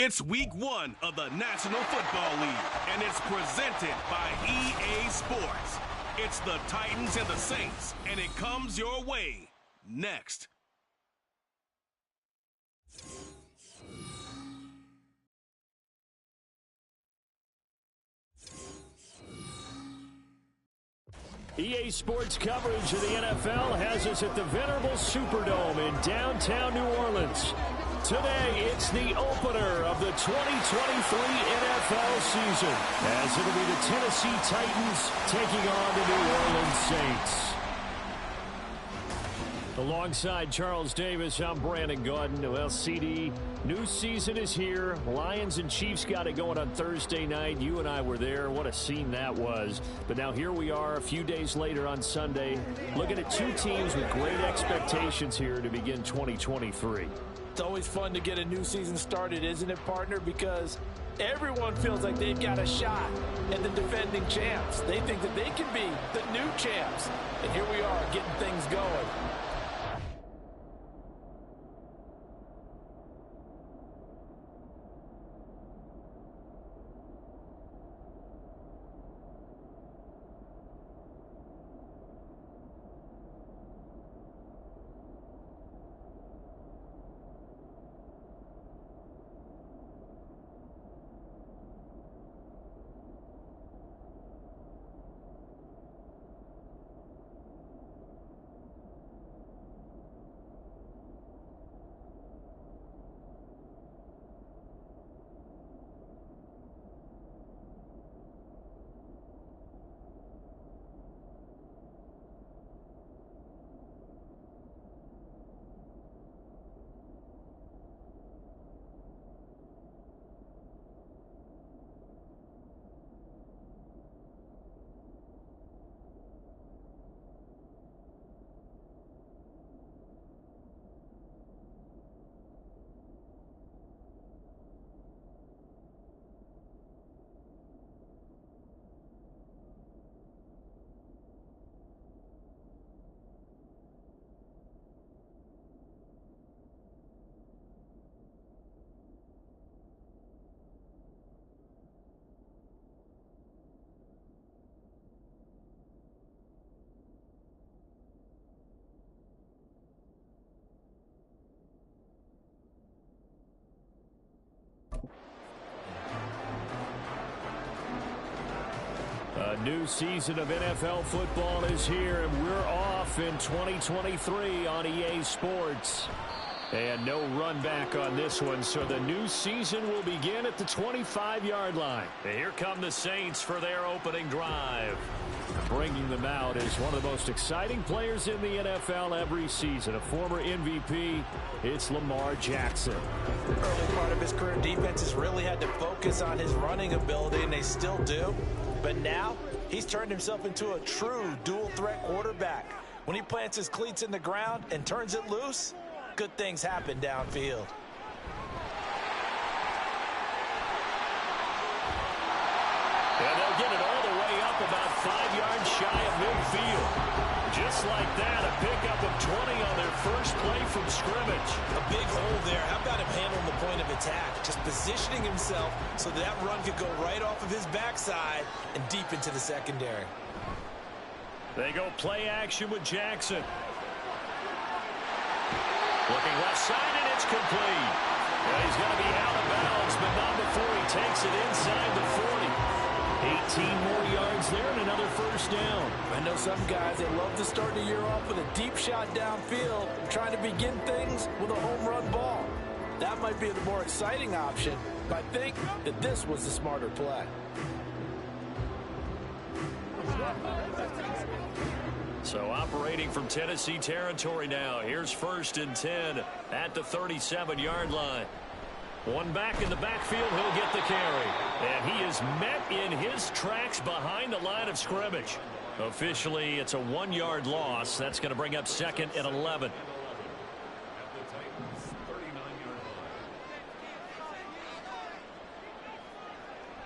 It's week 1 of the National Football League, and it's presented by EA Sports. It's the Titans and the Saints, and it comes your way next. EA Sports coverage of the NFL has us at the venerable Superdome in downtown New Orleans. Today, it's the opener of the 2023 NFL season, as it'll be the Tennessee Titans taking on the New Orleans Saints. Alongside Charles Davis, I'm Brandon Gaudin. Well, CD, new season is here. Lions and Chiefs got it going on Thursday night. You and I were there. What a scene that was. But now here we are a few days later on Sunday, looking at two teams with great expectations here to begin 2023. It's always fun to get a new season started, isn't it, partner? Because everyone feels like they've got a shot at the defending champs. They think that they can be the new champs. And here we are getting things going. A new season of NFL football is here, and we're off in 2023 on EA Sports. And no run back on this one, so the new season will begin at the 25-yard line. And here come the Saints for their opening drive. Bringing them out is one of the most exciting players in the NFL every season, a former MVP. It's Lamar Jackson. Early part of his career, defenses really had to focus on his running ability, and they still do. But now, he's turned himself into a true dual-threat quarterback. When he plants his cleats in the ground and turns it loose, good things happen downfield. And they'll get it all the way up about 5 yards shy of midfield. Just like that, a pickup of 20 on their first play from scrimmage. A big hole there. How about him handling the point of attack? Just positioning himself so that run could go right off of his backside and deep into the secondary. They go play action with Jackson. Looking left side, and it's complete. Well, he's going to be out of bounds, but not before he takes it inside the 40. 18 more yards there and another first down. I know some guys, they love to start the year off with a deep shot downfield, trying to begin things with a home run ball. That might be the more exciting option, but I think that this was the smarter play. So operating from Tennessee territory now. Here's 1st and 10 at the 37-yard line. One back in the backfield, he'll get the carry. And he is met in his tracks behind the line of scrimmage. Officially, it's a 1-yard loss. That's going to bring up 2nd and 11.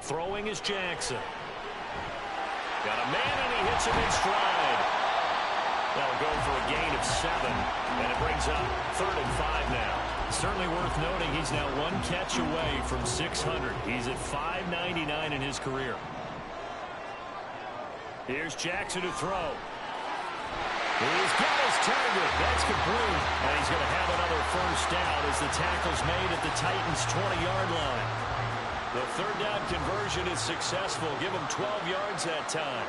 Throwing is Jackson. Got a man, and he hits him in stride. That'll go for a gain of 7, and it brings up 3rd and 5 now. Certainly worth noting he's now one catch away from 600. He's at 599 in his career. Here's Jackson to throw. He's got his target. That's complete. And he's going to have another first down as the tackle's made at the Titans' 20-yard line. The third down conversion is successful. Give him 12 yards that time.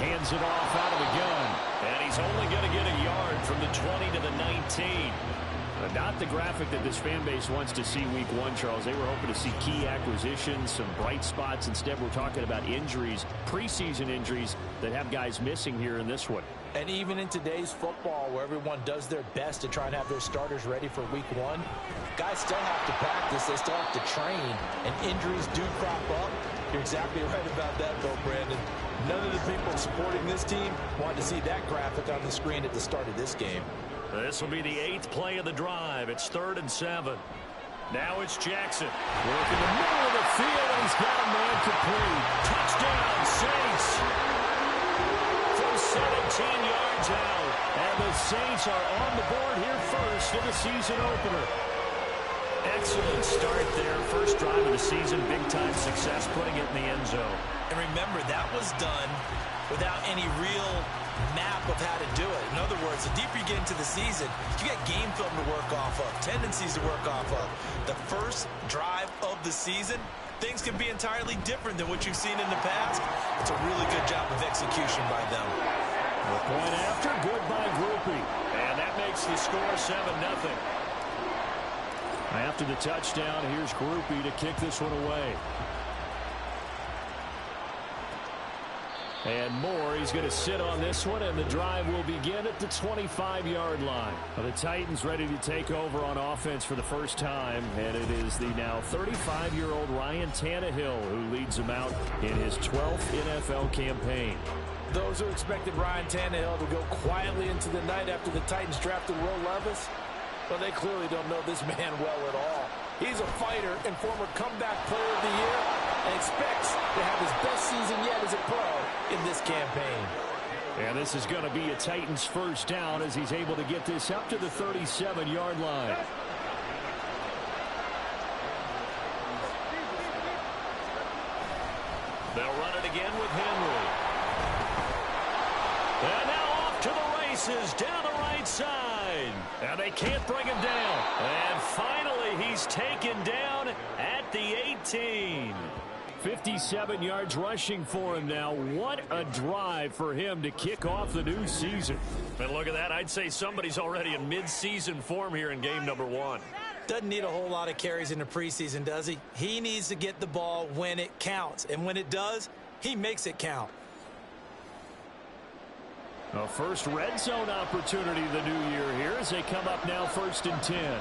Hands it off out of the gun. And he's only going to get a yard from the 20 to the 19. Not the graphic that this fan base wants to see week one, Charles. They were hoping to see key acquisitions, some bright spots. Instead, we're talking about injuries, preseason injuries that have guys missing here in this one. And even in today's football, where everyone does their best to try and have their starters ready for week one, guys still have to practice. They still have to train, and injuries do crop up. You're exactly right about that, though, Brandon. None of the people supporting this team wanted to see that graphic on the screen at the start of this game. This will be the 8th play of the drive. It's 3rd and 7. Now it's Jackson. Working the middle of the field, and he's got a man complete. Touchdown, Saints. From 17 yards out. And the Saints are on the board here first in the season opener. Excellent start there. First drive of the season, big-time success, putting it in the end zone. And remember, that was done without any real map of how to do it. In other words, the deeper you get into the season, you got game film to work off of, tendencies to work off of. The first drive of the season, things can be entirely different than what you've seen in the past. It's a really good job of execution by them. The point after, good by Grupe. And that makes the score 7-0. After the touchdown, here's Grupe to kick this one away. And Moore, he's going to sit on this one, and the drive will begin at the 25-yard line. The Titans ready to take over on offense for the first time, and it is the now 35-year-old Ryan Tannehill who leads them out in his 12th NFL campaign. Those who expected Ryan Tannehill to go quietly into the night after the Titans drafted Will Levis, well, they clearly don't know this man well at all. He's a fighter and former comeback player of the year and expects to have his best season yet as a pro in this campaign. And this is going to be a Titans first down as he's able to get this up to the 37-yard line. They'll run it again with Henry. And now off to the races down the right side. And they can't bring him down. And finally, he's taken down at the 18. 57 yards rushing for him now. What a drive for him to kick off the new season. And look at that. I'd say somebody's already in mid-season form here in game number 1. Doesn't need a whole lot of carries in the preseason, does he? He needs to get the ball when it counts. And when it does, he makes it count. A first red zone opportunity the new year here as they come up now 1st and 10.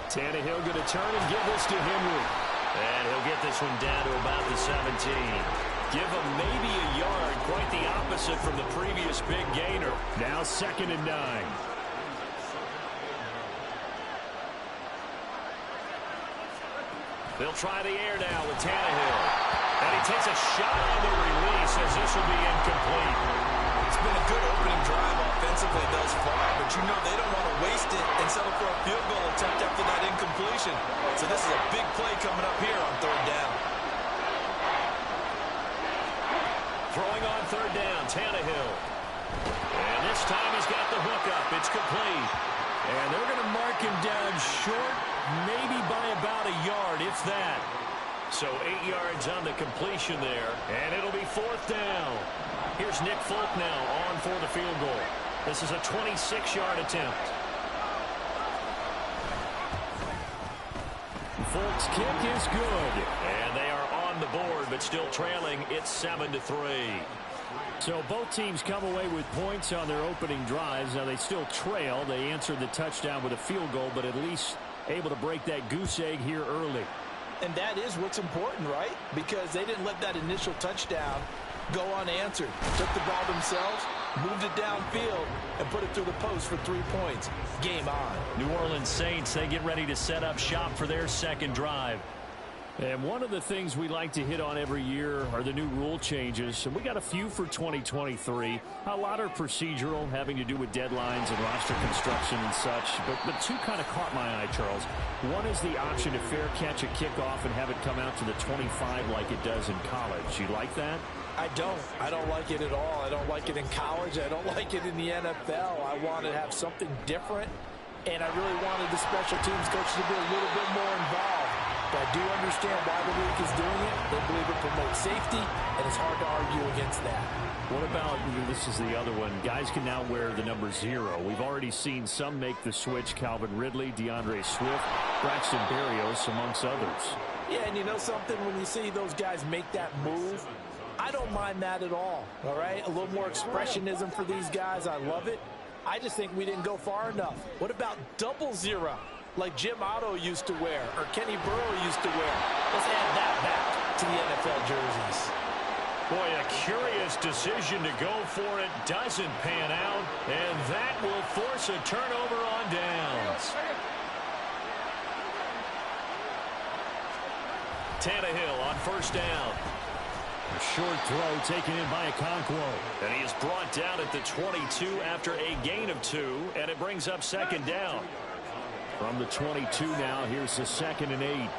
Tannehill going to turn and give this to Henry. And he'll get this one down to about the 17. Give him maybe a yard, quite the opposite from the previous big gainer. Now 2nd and 9. They'll try the air now with Tannehill. And he takes a shot on the release as this will be incomplete. It's been a good opening drive offensively thus far, but you know they don't want to waste it and settle for a field goal attempt after that incompletion. So this is a big play coming up here on 3rd down. Throwing on 3rd down, Tannehill. And this time he's got the hook up. It's complete. And they're going to mark him down short, maybe by about a yard, if that. So 8 yards on the completion there, and it'll be 4th down. Here's Nick Folk now on for the field goal. This is a 26-yard attempt. Folk's kick is good, and they are on the board, but still trailing. It's 7-3. So both teams come away with points on their opening drives. Now they still trail. They answered the touchdown with a field goal, but at least able to break that goose egg here early. And that is what's important, right? Because they didn't let that initial touchdown go unanswered. Took the ball themselves, moved it downfield, and put it through the post for 3 points. Game on. New Orleans Saints, they get ready to set up shop for their second drive. And one of the things we like to hit on every year are the new rule changes. And we got a few for 2023. A lot are procedural, having to do with deadlines and roster construction and such. But two kind of caught my eye, Charles. One is the option to fair catch a kickoff and have it come out to the 25 like it does in college. You like that? I don't like it at all. I don't like it in college. I don't like it in the NFL. I want to have something different. And I really wanted the special teams coach to be a little bit more involved. But I do understand why the league is doing it. They believe it promotes safety, and it's hard to argue against that. What about, this is the other one, guys can now wear the number 0. We've already seen some make the switch, Calvin Ridley, DeAndre Swift, Braxton Berrios, amongst others. Yeah, and you know something, when you see those guys make that move, I don't mind that at all right? A little more expressionism for these guys. I love it. I just think we didn't go far enough. What about 00, like Jim Otto used to wear or Kenny Burrow used to wear? Let's add that back to the NFL jerseys. Boy, a curious decision to go for it doesn't pan out, and that will force a turnover on downs. Tannehill on first down. A short throw taken in by Okonkwo. And he is brought down at the 22 after a gain of 2, and it brings up second down. From the 22 now, here's the 2nd and 8.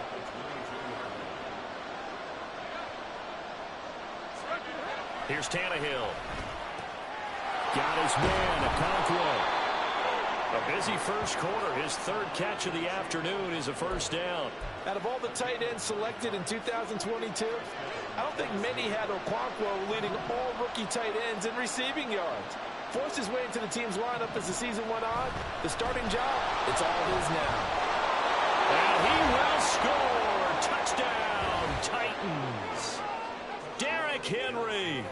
Here's Tannehill. Got his man, Okonkwo. A busy first quarter. His 3rd catch of the afternoon is a first down. Out of all the tight ends selected in 2022, I don't think many had Okonkwo leading all rookie tight ends in receiving yards. Forced his way into the team's lineup as the season went on. The starting job, it's all his now. And he will score. Touchdown, Titans. Derrick Henry.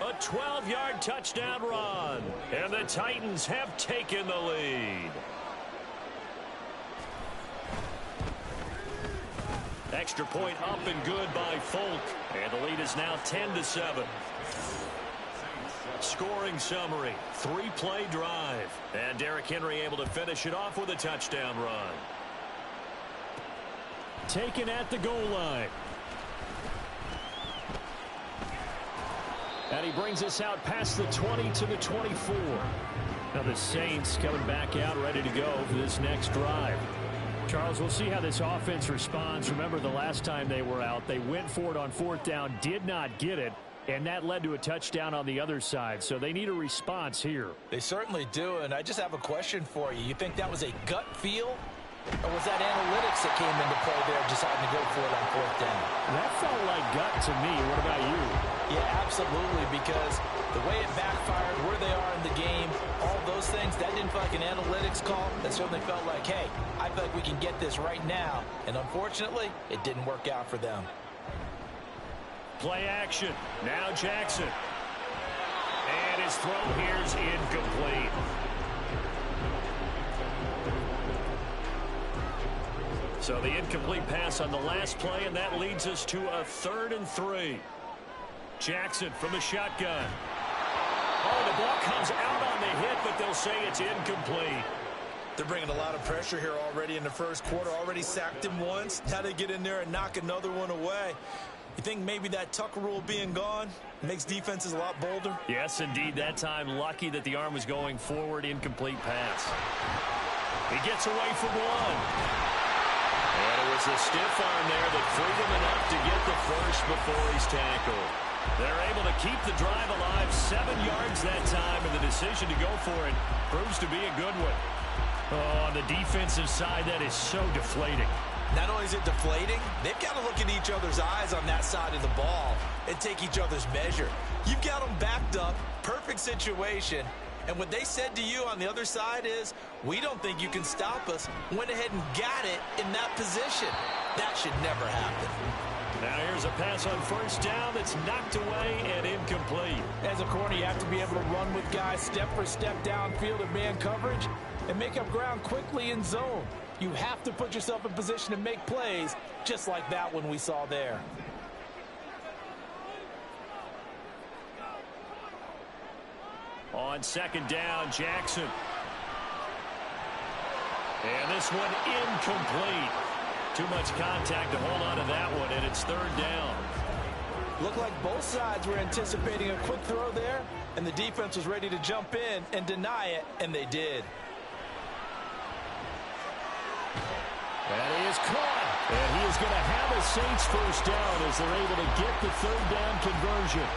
A 12-yard touchdown run. And the Titans have taken the lead. Extra point up and good by Folk. And the lead is now 10-7. Scoring summary. 3-play drive. And Derrick Henry able to finish it off with a touchdown run. Taken at the goal line. And he brings us out past the 20 to the 24. Now the Saints coming back out ready to go for this next drive. Charles, we'll see how this offense responds. Remember, the last time they were out, they went for it on 4th down, did not get it, and that led to a touchdown on the other side. So they need a response here. They certainly do, and I just have a question for you. You think that was a gut feel, or was that analytics that came into play there, deciding to go for it on 4th down? That felt like gut to me. What about you? Yeah, absolutely, because the way it backfired, where they are in the game, all those things, that didn't feel like an analytics call. That certainly felt like, hey, I feel like we can get this right now. And unfortunately, it didn't work out for them. Play action. Now Jackson. And his throw here's incomplete. So the incomplete pass on the last play, and that leads us to a 3rd and 3. Jackson from the shotgun. Oh, the ball comes out on the hit, but they'll say it's incomplete. They're bringing a lot of pressure here already in the first quarter. Already sacked him once. Now they get in there and knock another one away. You think maybe that Tucker rule being gone makes defenses a lot bolder? Yes, indeed. That time, lucky that the arm was going forward. Incomplete pass. He gets away from one. And it was a stiff arm there that freed him enough to get the first before he's tackled. They're able to keep the drive alive, 7 yards that time, and the decision to go for it proves to be a good one. Oh, on the defensive side, that is so deflating. Not only is it deflating, they've got to look in each other's eyes on that side of the ball and take each other's measure. You've got them backed up, perfect situation, and what they said to you on the other side is, we don't think you can stop us. Went ahead and got it in that position. That should never happen. Now here's a pass on first down that's knocked away and incomplete. As a corner, you have to be able to run with guys step for step downfield in man coverage and make up ground quickly in zone. You have to put yourself in position to make plays, just like that one we saw there. On 2nd down, Jackson. And this one incomplete. Too much contact to hold on to that one, and it's third down. Looked like both sides were anticipating a quick throw there, and the defense was ready to jump in and deny it, and they did. And he is caught. And he is going to have a Saints first down as they're able to get the third down conversion.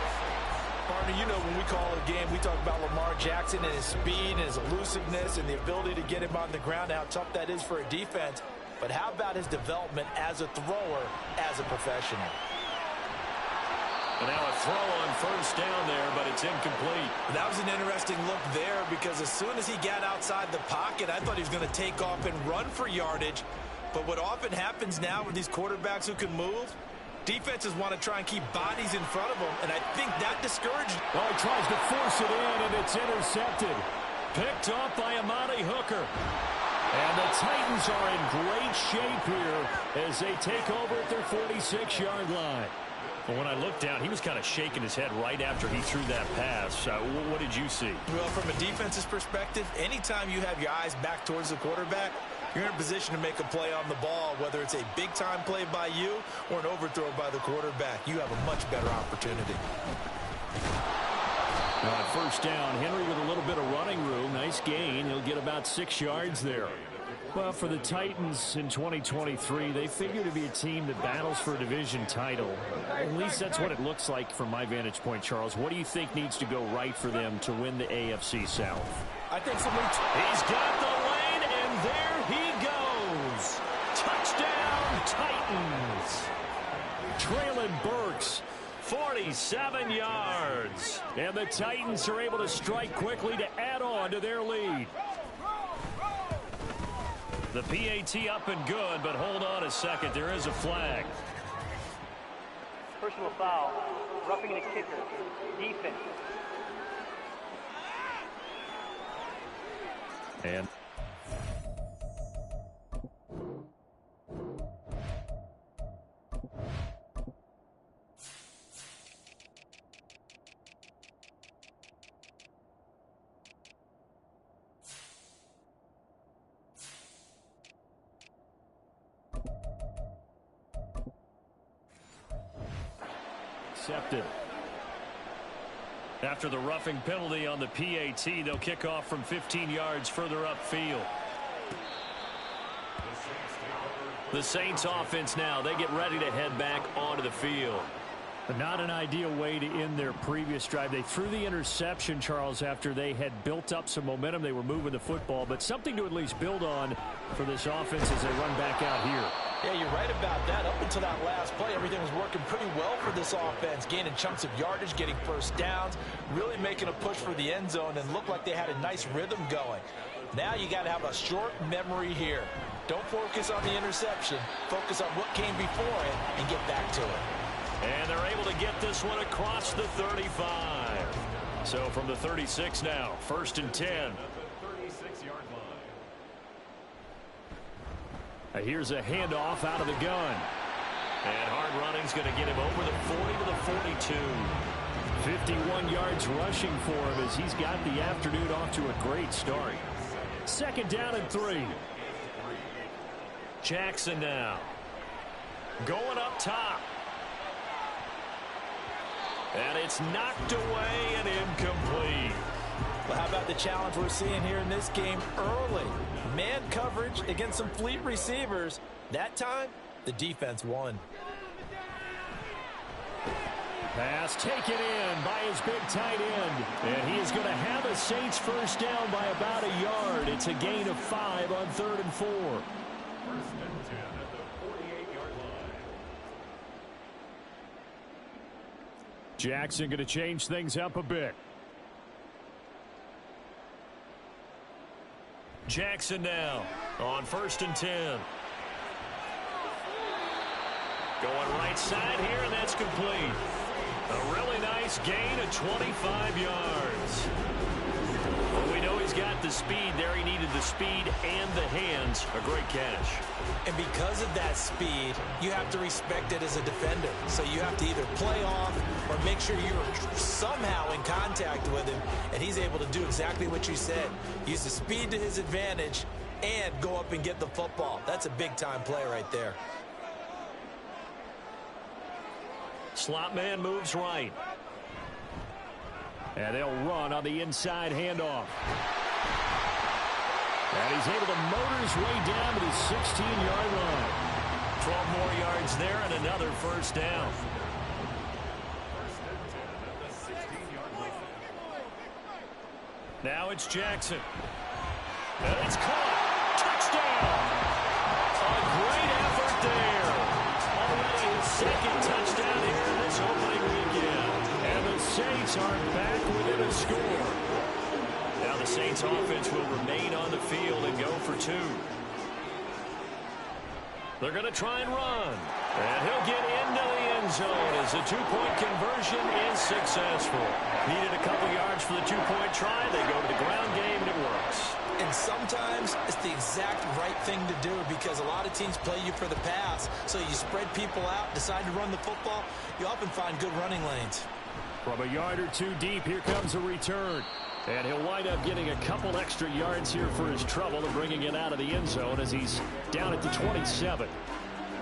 Partner, you know when we call a game, we talk about Lamar Jackson and his speed and his elusiveness and the ability to get him on the ground, how tough that is for a defense. But how about his development as a thrower, as a professional? And now a throw on first down there, but it's incomplete. That was an interesting look there because as soon as he got outside the pocket, I thought he was going to take off and run for yardage. But what often happens now with these quarterbacks who can move, defenses want to try and keep bodies in front of them, and I think that discouraged. Well, he tries to force it in, and it's intercepted. Picked off by Amani Hooker. And the Titans are in great shape here as they take over at their 46-yard line. Well, when I looked down, he was kind of shaking his head right after he threw that pass. What did you see? Well, from a defense's perspective, anytime you have your eyes back towards the quarterback, you're in a position to make a play on the ball, whether it's a big-time play by you or an overthrow by the quarterback. You have a much better opportunity. Now at first down, Henry with a little bit of running room. Nice gain. He'll get about 6 yards there. Well, for the Titans in 2023, they figure to be a team that battles for a division title. At least that's what it looks like from my vantage point, Charles. What do you think needs to go right for them to win the AFC South? I think he's got the lane, and there he goes. Touchdown, Titans. Traylon Burks, 47 yards. And the Titans are able to strike quickly to add on to their lead. The PAT up and good, but hold on a second. There is a flag. Personal foul. Roughing the kicker. Defense. And accepted. After the roughing penalty on the PAT, they'll kick off from 15 yards further upfield. The Saints offense now, they get ready to head back onto the field. But not an ideal way to end their previous drive. They threw the interception, Charles, after they had built up some momentum. They were moving the football, but something to at least build on for this offense as they run back out here. Yeah, you're right about that. Up until that last play, everything was working pretty well for this offense, gaining chunks of yardage, getting first downs, really making a push for the end zone, and looked like they had a nice rhythm going. Now you got to have a short memory here. Don't focus on the interception. Focus on what came before it and get back to it. And they're able to get this one across the 35. So from the 36 now, 1st and 10. Here's a handoff out of the gun. And hard running's going to get him over the 40 to the 42. 51 yards rushing for him as he's got the afternoon off to a great start. 2nd down and 3. Jackson now. Going up top. And it's knocked away and incomplete. Well, how about the challenge we're seeing here in this game early? Man coverage against some fleet receivers. That time, the defense won. Pass taken in by his big tight end. And he is going to have a Saints first down by about a yard. It's a gain of 5 on 3rd and 4. 1st and 10 at the 48-yard line. Jackson going to change things up a bit. Jackson now on 1st and 10. Going right side here, and that's complete. A really nice gain of 25 yards. Well, we know he's got the speed there. He needed the speed and the hands. A great catch. And because of that speed, you have to respect it as a defender. So you have to either play off or make sure you're somehow in contact with him, and he's able to do exactly what you said. Use the speed to his advantage and go up and get the football. That's a big-time play right there. Slot man moves right. And they'll run on the inside handoff. And he's able to motor his way down to the 16-yard line. 12 more yards there and another first down. Now it's Jackson. And it's caught. Touchdown. A great effort there. Already his second touchdown here in this opening weekend. And the Saints are back within a score. Now the Saints offense will remain on the field and go for two. They're going to try and run. And he'll get into the end zone as the two-point conversion is successful. Needed a couple yards for the two-point try. They go to the ground game, and it works. And sometimes it's the exact right thing to do because a lot of teams play you for the pass. So you spread people out, decide to run the football. You often find good running lanes. From a yard or two deep, here comes a return. And he'll wind up getting a couple extra yards here for his trouble and bringing it out of the end zone as he's down at the 27.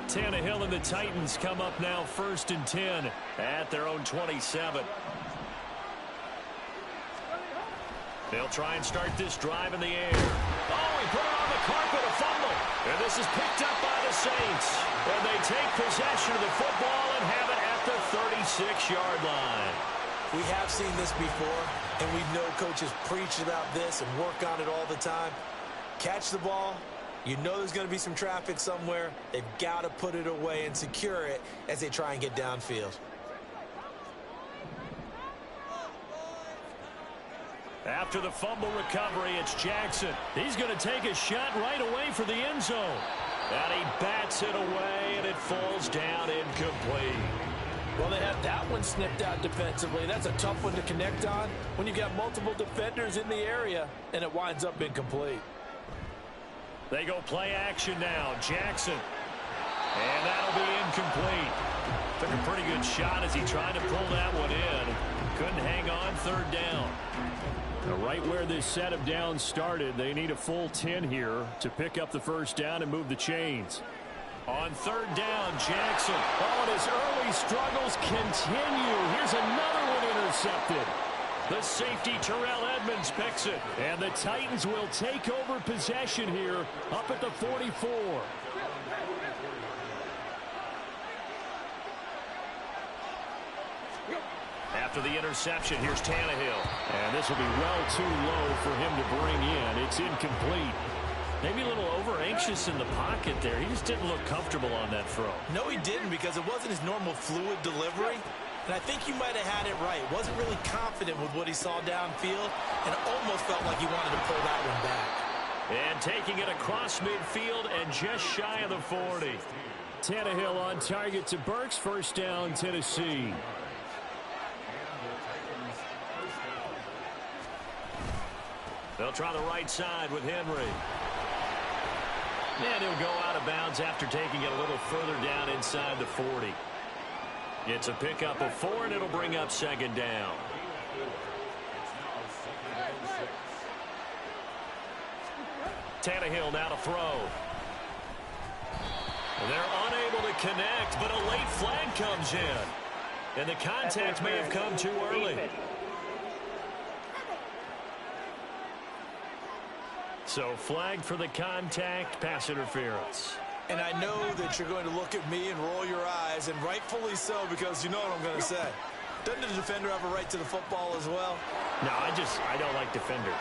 Tannehill and the Titans come up now 1st and 10 at their own 27. They'll try and start this drive in the air. Oh, he put it on the carpet, a fumble. And this is picked up by the Saints. And they take possession of the football and have it at the 36-yard line. We have seen this before, and we know coaches preach about this and work on it all the time. Catch the ball. You know there's going to be some traffic somewhere. They've got to put it away and secure it as they try and get downfield. After the fumble recovery, it's Jackson. He's going to take a shot right away for the end zone. And he bats it away, and it falls down incomplete. Well, they have that one snipped out defensively. That's a tough one to connect on when you got multiple defenders in the area, and it winds up incomplete. They go play action now. Jackson. And that'll be incomplete. Took a pretty good shot as he tried to pull that one in. Couldn't hang on, 3rd down. Now, right where this set of downs started, they need a full 10 here to pick up the first down and move the chains. On 3rd down, Jackson. Oh, and his early struggles continue. Here's another one intercepted. The safety, Terrell Edmonds, picks it. And the Titans will take over possession here up at the 44. After the interception, here's Tannehill. And this will be well too low for him to bring in. It's incomplete. Maybe a little over-anxious in the pocket there. He just didn't look comfortable on that throw. No, he didn't because it wasn't his normal fluid delivery. And I think you might have had it right. Wasn't really confident with what he saw downfield and almost felt like he wanted to pull that one back. And taking it across midfield and just shy of the 40. Tannehill on target to Burks. First down, Tennessee. They'll try the right side with Henry. And he'll go out of bounds after taking it a little further down inside the 40. It's a pickup of 4, and it'll bring up 2nd down. Tannehill now to throw. And they're unable to connect, but a late flag comes in. And the contact may have come too early. So flag for the contact, pass interference. And I know that you're going to look at me and roll your eyes, and rightfully so, because you know what I'm going to say. Doesn't the defender have a right to the football as well? No, I don't like defenders.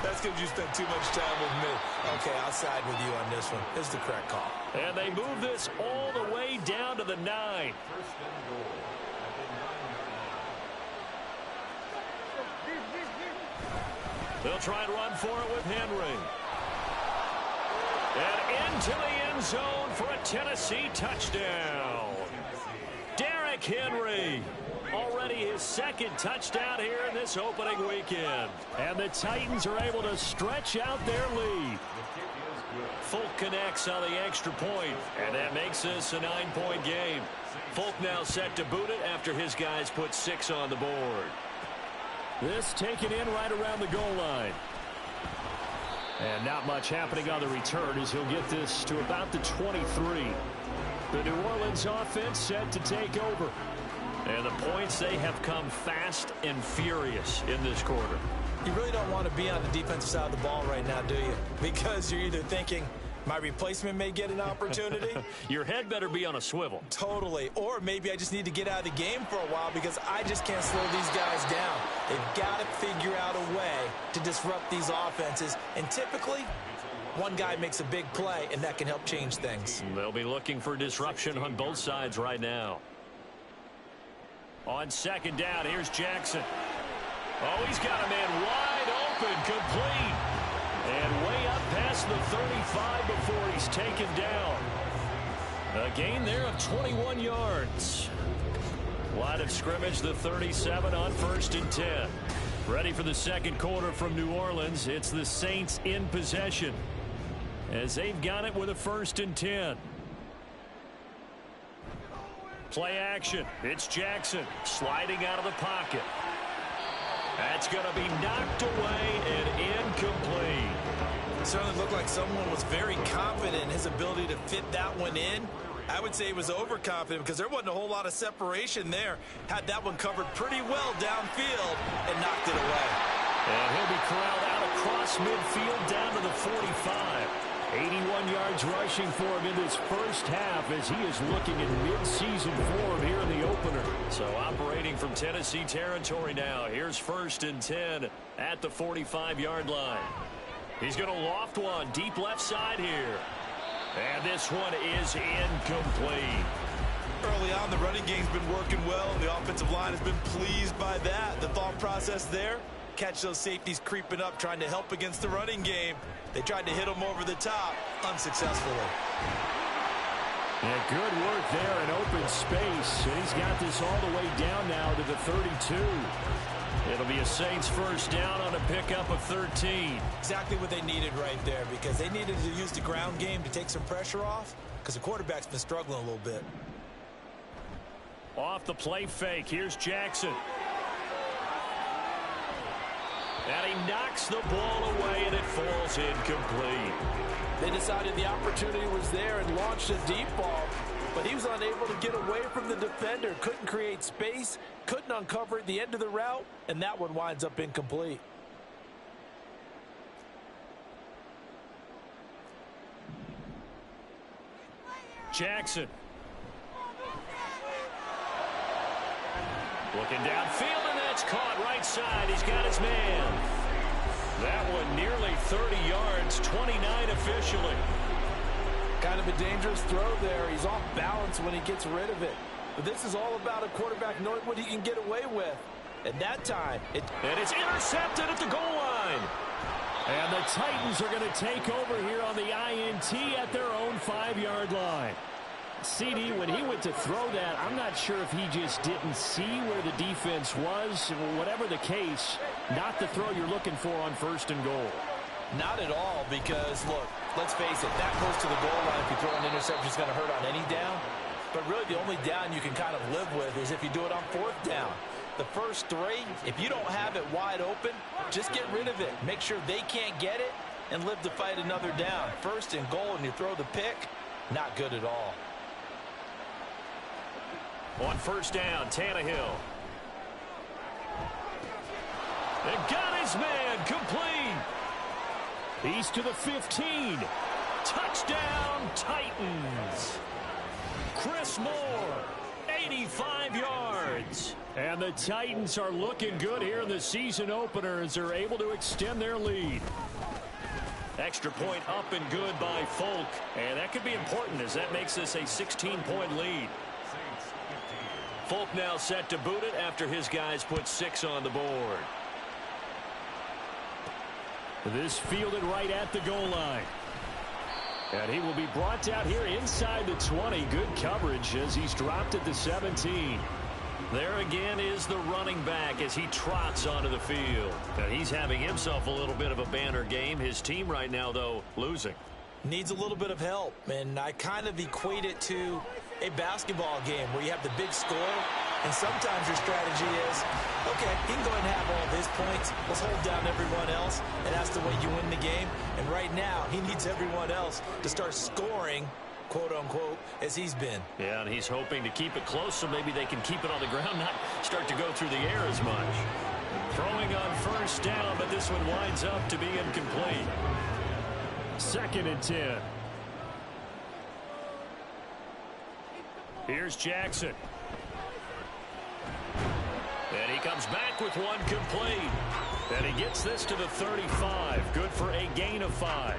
That's because you spent too much time with me. Okay, I'll side with you on this one. It's the correct call. And they move this all the way down to the 9. They'll try and run for it with Henry. And into the end zone for a Tennessee touchdown. Derrick Henry. Already his 2nd touchdown here in this opening weekend. And the Titans are able to stretch out their lead. Folk connects on the extra point, and that makes this a 9-point game. Folk now set to boot it after his guys put 6 on the board. This taken in right around the goal line. And not much happening on the return as he'll get this to about the 23. The New Orleans offense set to take over. And the points, they have come fast and furious in this quarter. You really don't want to be on the defensive side of the ball right now, do you? Because you're either thinking, my replacement may get an opportunity. Your head better be on a swivel. Totally. Or maybe I just need to get out of the game for a while because I just can't slow these guys down. They've got to figure out a way to disrupt these offenses. And typically, one guy makes a big play, and that can help change things. They'll be looking for disruption on both sides right now. On second down, here's Jackson. Oh, he's got a man wide open, complete. And way up past the 35 before he's taken down. A gain there of 21 yards. Line of scrimmage, the 37 on 1st and 10. Ready for the second quarter from New Orleans. It's the Saints in possession as they've got it with a 1st and 10. Play action. It's Jackson sliding out of the pocket. That's going to be knocked away and incomplete. It certainly looked like someone was very confident in his ability to fit that one in. I would say he was overconfident because there wasn't a whole lot of separation there. Had that one covered pretty well downfield and knocked it away. And he'll be corralled out across midfield down to the 45. 81 yards rushing for him in this first half as he is looking in mid-season form here in the opener. So operating from Tennessee territory now. Here's 1st and 10 at the 45-yard line. He's going to loft one deep left side here. And this one is incomplete. Early on, the running game's been working well, and the offensive line has been pleased by that. The thought process there, catch those safeties creeping up, trying to help against the running game. They tried to hit him over the top, unsuccessfully. Yeah, good work there in open space. And he's got this all the way down now to the 32. It'll be a Saints first down on a pickup of 13. Exactly what they needed right there because they needed to use the ground game to take some pressure off because the quarterback's been struggling a little bit. Off the play fake, here's Jackson. And he knocks the ball away, and it falls incomplete. They decided the opportunity was there and launched a deep ball, but he was unable to get away from the defender. Couldn't create space, couldn't uncover at the end of the route, and that one winds up incomplete. Jackson. Looking downfield, and that's caught right side. He's got his man. That one nearly 30 yards, 29 officially. Kind of a dangerous throw there. He's off balance when he gets rid of it. But this is all about a quarterback knowing what he can get away with. At that time, and it's intercepted at the goal line. And the Titans are going to take over here on the INT at their own 5-yard line. CD, when he went to throw that, I'm not sure if he just didn't see where the defense was. Whatever the case, not the throw you're looking for on 1st and goal. Not at all, because, look, let's face it, that close to the goal line, if you throw an interception, it's going to hurt on any down. But really, the only down you can kind of live with is if you do it on 4th down. The first 3, if you don't have it wide open, just get rid of it. Make sure they can't get it and live to fight another down. 1st and goal, and you throw the pick, not good at all. On 1st down, Tannehill. And got his man complete. He's to the 15. Touchdown, Titans. Chris Moore, 85 yards. And the Titans are looking good here in the season opener as they're able to extend their lead. Extra point up and good by Folk. And that could be important as that makes this a 16-point lead. Folk now set to boot it after his guys put 6 on the board. This fielded right at the goal line. And he will be brought out here inside the 20. Good coverage as he's dropped at the 17. There again is the running back as he trots onto the field. And he's having himself a little bit of a banner game. His team right now, though, losing. Needs a little bit of help, and I kind of equate it to a basketball game where you have the big score, And sometimes your strategy is, okay, he can go ahead and have all of his points. Let's hold down everyone else, and that's the way you win the game. And right now, he needs everyone else to start scoring, quote-unquote, as he's been. Yeah, and he's hoping to keep it close so maybe they can keep it on the ground, not start to go through the air as much. Throwing on first down, but this one winds up to be incomplete. 2nd and 10. Here's Jackson. And he comes back with one complete. And he gets this to the 35. Good for a gain of 5.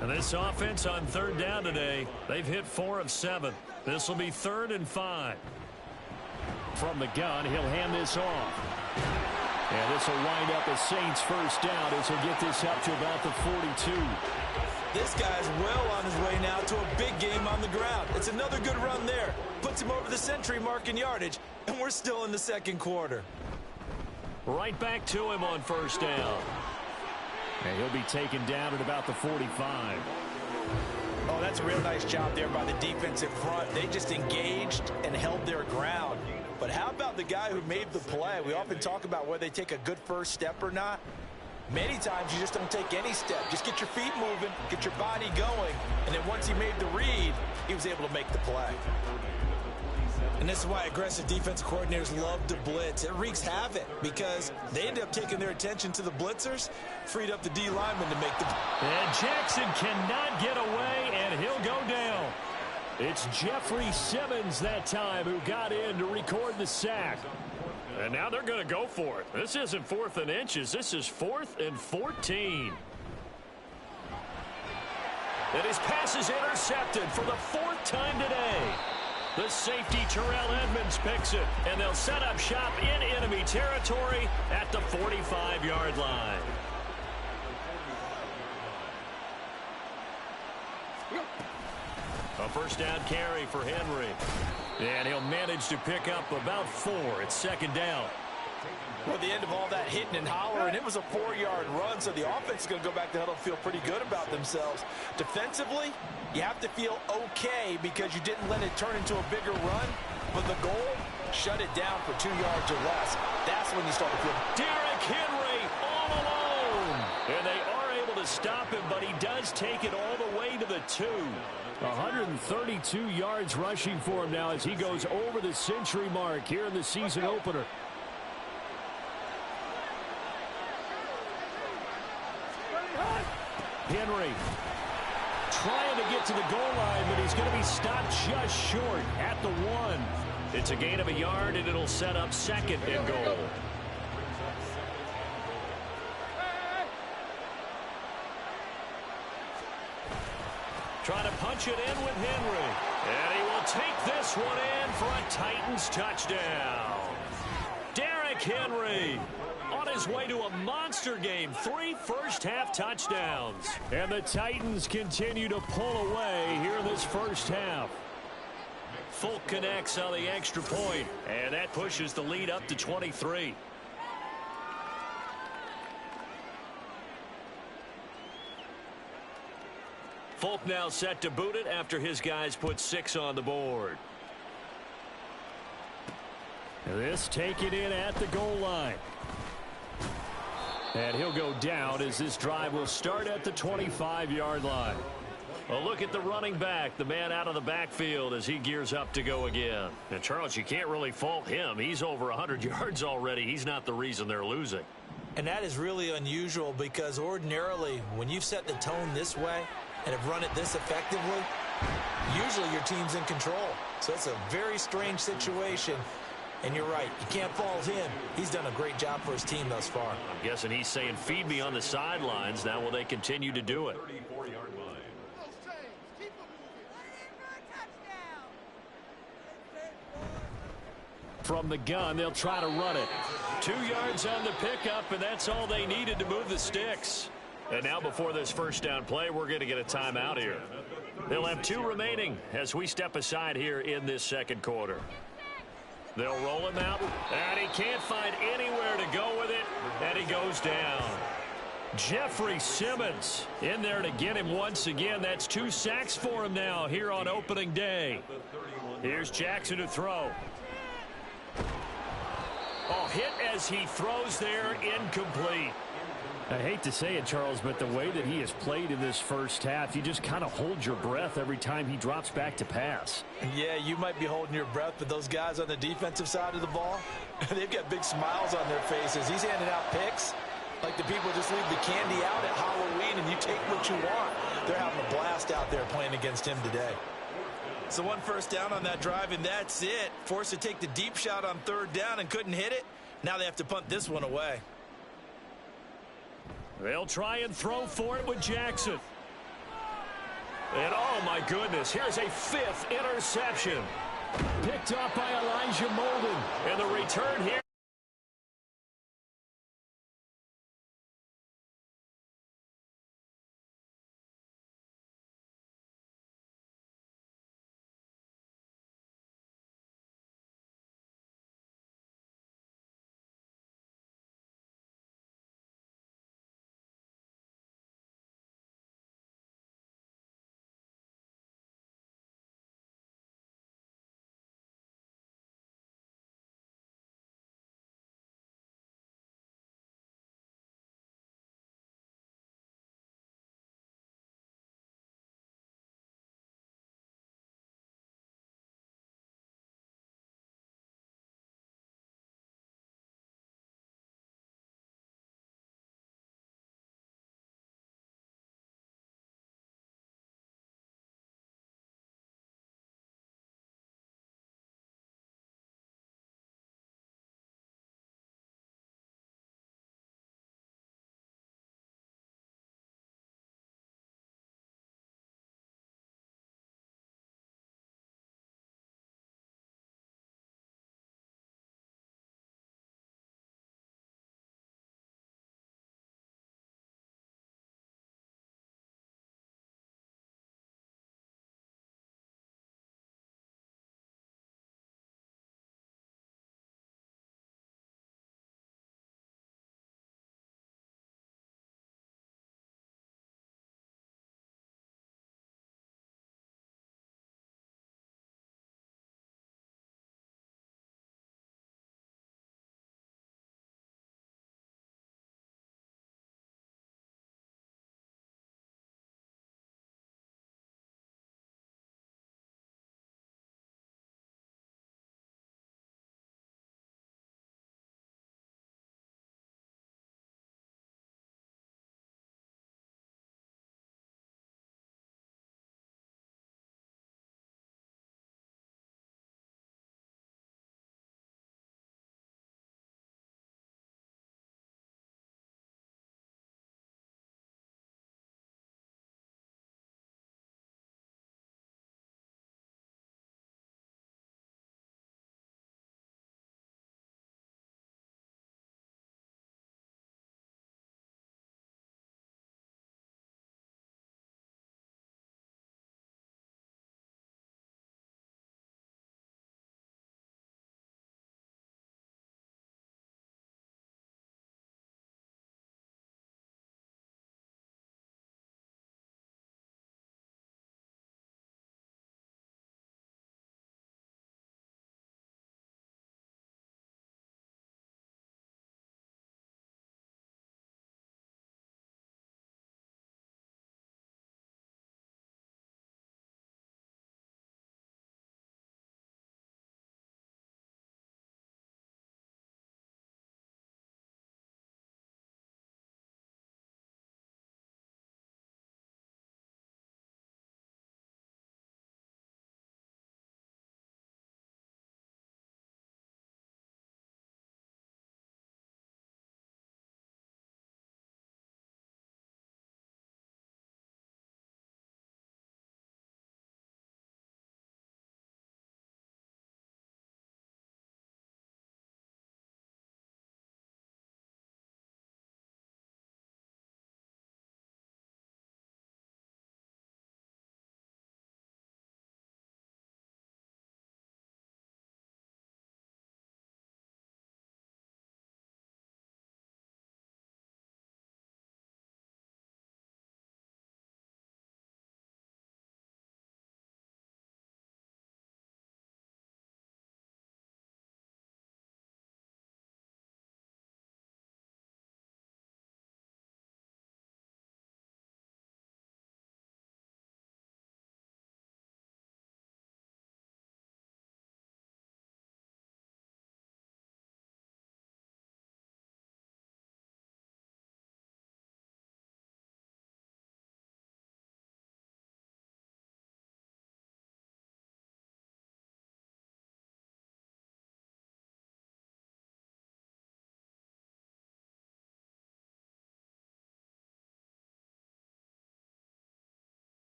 And this offense on 3rd down today, they've hit 4 of 7. This will be 3rd and 5. From the gun, he'll hand this off. And this will wind up a Saints first down as he'll get this up to about the 42. This guy's well on his way now to a big game on the ground. It's another good run there. Puts him over the century mark in yardage, and we're still in the 2nd quarter. Right back to him on first down. And he'll be taken down at about the 45. Oh, that's a real nice job there by the defensive front. They just engaged and held their ground. But how about the guy who made the play? We often talk about whether they take a good first step or not. Many times you just don't take any step. Just get your feet moving, get your body going, and then once he made the read, he was able to make the play. And this is why aggressive defense coordinators love to blitz. It wreaks havoc because they end up taking their attention to the blitzers, freed up the D lineman to make the play. And Jackson cannot get away, and he'll go down. It's Jeffrey Simmons that time who got in to record the sack. And now they're going to go for it. This isn't 4th and inches. This is 4th and 14. And his pass is intercepted for the 4th time today. The safety, Terrell Edmonds, picks it. And they'll set up shop in enemy territory at the 45-yard line. A first down carry for Henry. And he'll manage to pick up about 4 at 2nd down. Well, the end of all that hitting and hollering, it was a 4-yard run, so the offense is going to go back to huddle and feel pretty good about themselves. Defensively, you have to feel okay because you didn't let it turn into a bigger run, but the goal, shut it down for 2 yards or less. That's when you start to feel. Derrick Henry all alone. And they are able to stop him, but he does take it all the way to the 2. 132 yards rushing for him now as he goes over the century mark here in the season opener. Henry trying to get to the goal line, but he's going to be stopped just short at the 1. It's a gain of a yard, and it'll set up 2nd and goal. Trying to punch it in with Henry. And he will take this one in for a Titans touchdown. Derrick Henry on his way to a monster game. 3 first-half touchdowns. And the Titans continue to pull away here in this first half. Folk connects on the extra point, and that pushes the lead up to 23. Folk now set to boot it after his guys put 6 on the board. This taken in at the goal line. And he'll go down as this drive will start at the 25-yard line. Well, look at the running back, the man out of the backfield as he gears up to go again. And, Charles, you can't really fault him. He's over 100 yards already. He's not the reason they're losing. And that is really unusual because ordinarily when you've set the tone this way and have run it this effectively, usually your team's in control. So it's a very strange situation. And you're right, you can't fault him. He's done a great job for his team thus far. I'm guessing he's saying, feed me on the sidelines. Now will they continue to do it? From the gun, they'll try to run it. 2 yards on the pickup, and that's all they needed to move the sticks. And now before this first down play, we're going to get a timeout here. They'll have 2 remaining as we step aside here in this second quarter. They'll roll him out, and he can't find anywhere to go with it, and he goes down. Jeffrey Simmons in there to get him once again. That's 2 sacks for him now here on opening day. Here's Jackson to throw. Oh, hit as he throws there, incomplete. I hate to say it, Charles, but the way that he has played in this first half, you just kind of hold your breath every time he drops back to pass. Yeah, you might be holding your breath, but those guys on the defensive side of the ball, they've got big smiles on their faces. He's handing out picks like the people just leave the candy out at Halloween and you take what you want. They're having a blast out there playing against him today. So one first down on that drive, and that's it. Forced to take the deep shot on third down and couldn't hit it. Now they have to punt this one away. They'll try and throw for it with Jackson. And oh my goodness, here's a fifth interception. Picked up by Elijah Molden. And the return here.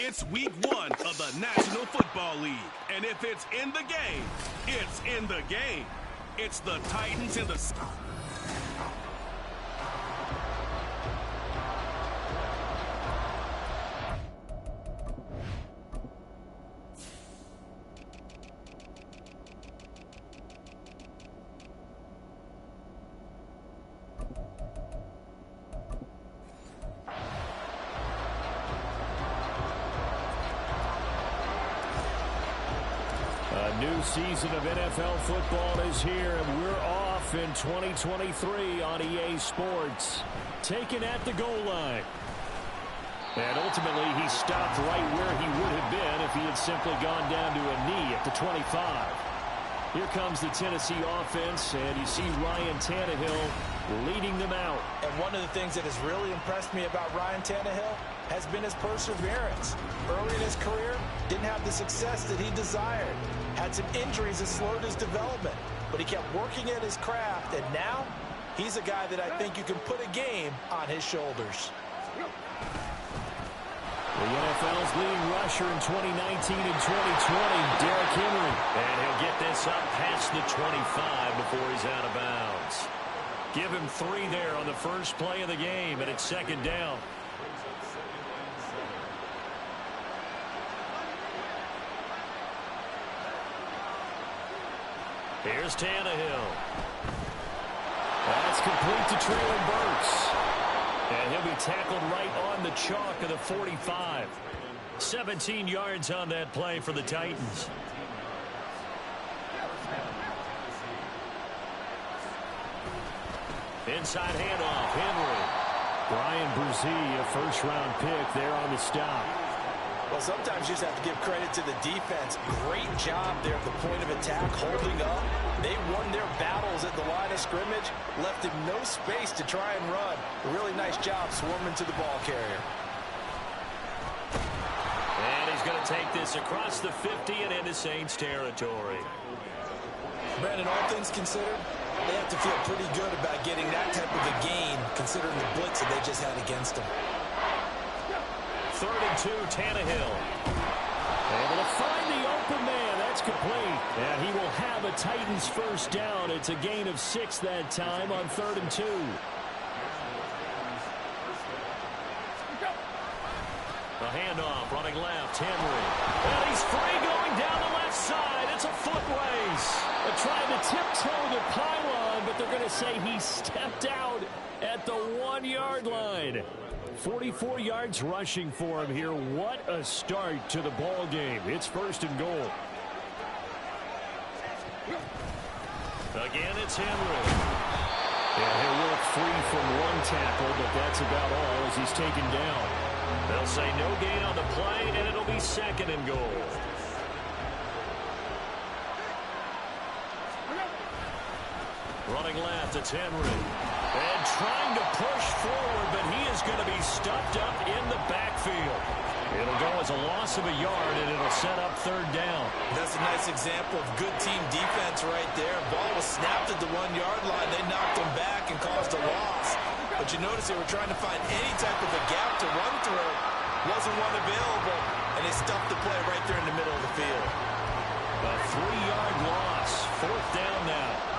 It's week 1 of the National Football League. And if it's in the game, it's in the game. It's the Titans and the... A new season of NFL football is here, and we're off in 2023 on EA Sports. Taken at the goal line. And ultimately, he stopped right where he would have been if he had simply gone down to a knee at the 25. Here comes the Tennessee offense, and you see Ryan Tannehill leading them out. And one of the things that has really impressed me about Ryan Tannehill has been his perseverance. Early in his career, didn't have the success that he desired. Had some injuries that slowed his development, but he kept working at his craft, and now he's a guy that I think you can put a game on his shoulders. The NFL's leading rusher in 2019 and 2020, Derrick Henry. And he'll get this up past the 25 before he's out of bounds. Give him 3 there on the first play of the game, and it's second down. Here's Tannehill. That's complete to Treylon Burks. And he'll be tackled right on the chalk of the 45. 17 yards on that play for the Titans. Inside handoff, Henry. Brian Brzee, a first-round pick there on the stop. Well, sometimes you just have to give credit to the defense. Great job there at the point of attack, holding up. They won their battles at the line of scrimmage, left him no space to try and run. A really nice job swarming to the ball carrier. And he's going to take this across the 50 and into Saints territory. Brandon, all things considered, they have to feel pretty good about getting that type of a gain, considering the blitz that they just had against them. 3rd and 2, Tannehill. Able to find the open man. That's complete. And he will have a Titans first down. It's a gain of 6 that time on 3rd and 2. A handoff, running left, Henry. And he's free going down the left side. It's a foot race. They're trying to tiptoe the pylon, but they're going to say he stepped out at the 1-yard line. 44 yards rushing for him here. What a start to the ball game. It's 1st and goal. Again, it's Henry. Yeah, he'll work free from 1 tackle, but that's about all as he's taken down. They'll say no gain on the play, and it'll be 2nd and goal. Running left, it's Henry. And trying to push forward, but he is going to be stuffed up in the backfield. It'll go as a loss of a yard, and it'll set up 3rd down. That's a nice example of good team defense right there. Ball was snapped at the 1-yard line. They knocked him back and caused a loss. But you notice they were trying to find any type of a gap to run through. Wasn't one available, and they stuffed the play right there in the middle of the field. A 3-yard loss. 4th down now.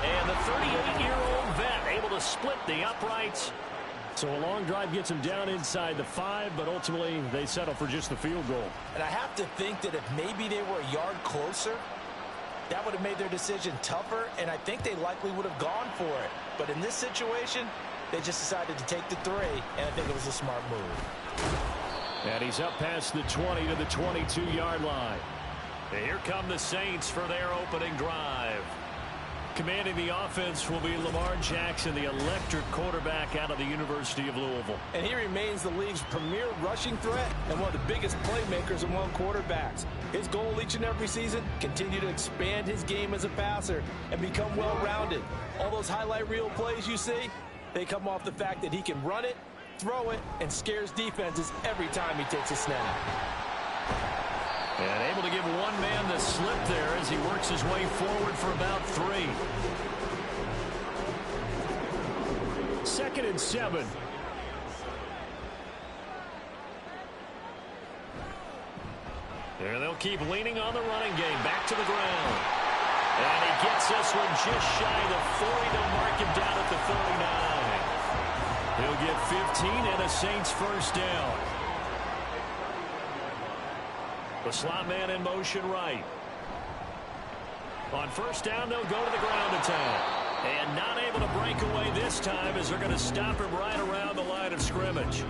And the 38-year-old vet able to split the uprights. So a long drive gets him down inside the 5, but ultimately they settle for just the field goal. And I have to think that if maybe they were a yard closer, that would have made their decision tougher, and I think they likely would have gone for it. But in this situation, they just decided to take the 3, and I think it was a smart move. And he's up past the 20 to the 22-yard line. And here come the Saints for their opening drive. Commanding the offense will be Lamar Jackson, the electric quarterback out of the University of Louisville. And he remains the league's premier rushing threat and one of the biggest playmakers among quarterbacks. His goal each and every season, continue to expand his game as a passer and become well-rounded. All those highlight reel plays you see, they come off the fact that he can run it, throw it, and scares defenses every time he takes a snap. And able to give one man the slip there as he works his way forward for about 3. and 7. There they'll keep leaning on the running game. Back to the ground. And he gets this one just shy of the 40 to mark him down at the 39. He'll get 15 and a Saints first down. The slot man in motion right. On first down, they'll go to the ground attack. And not able to break away this time as they're going to stop him right around the line of scrimmage.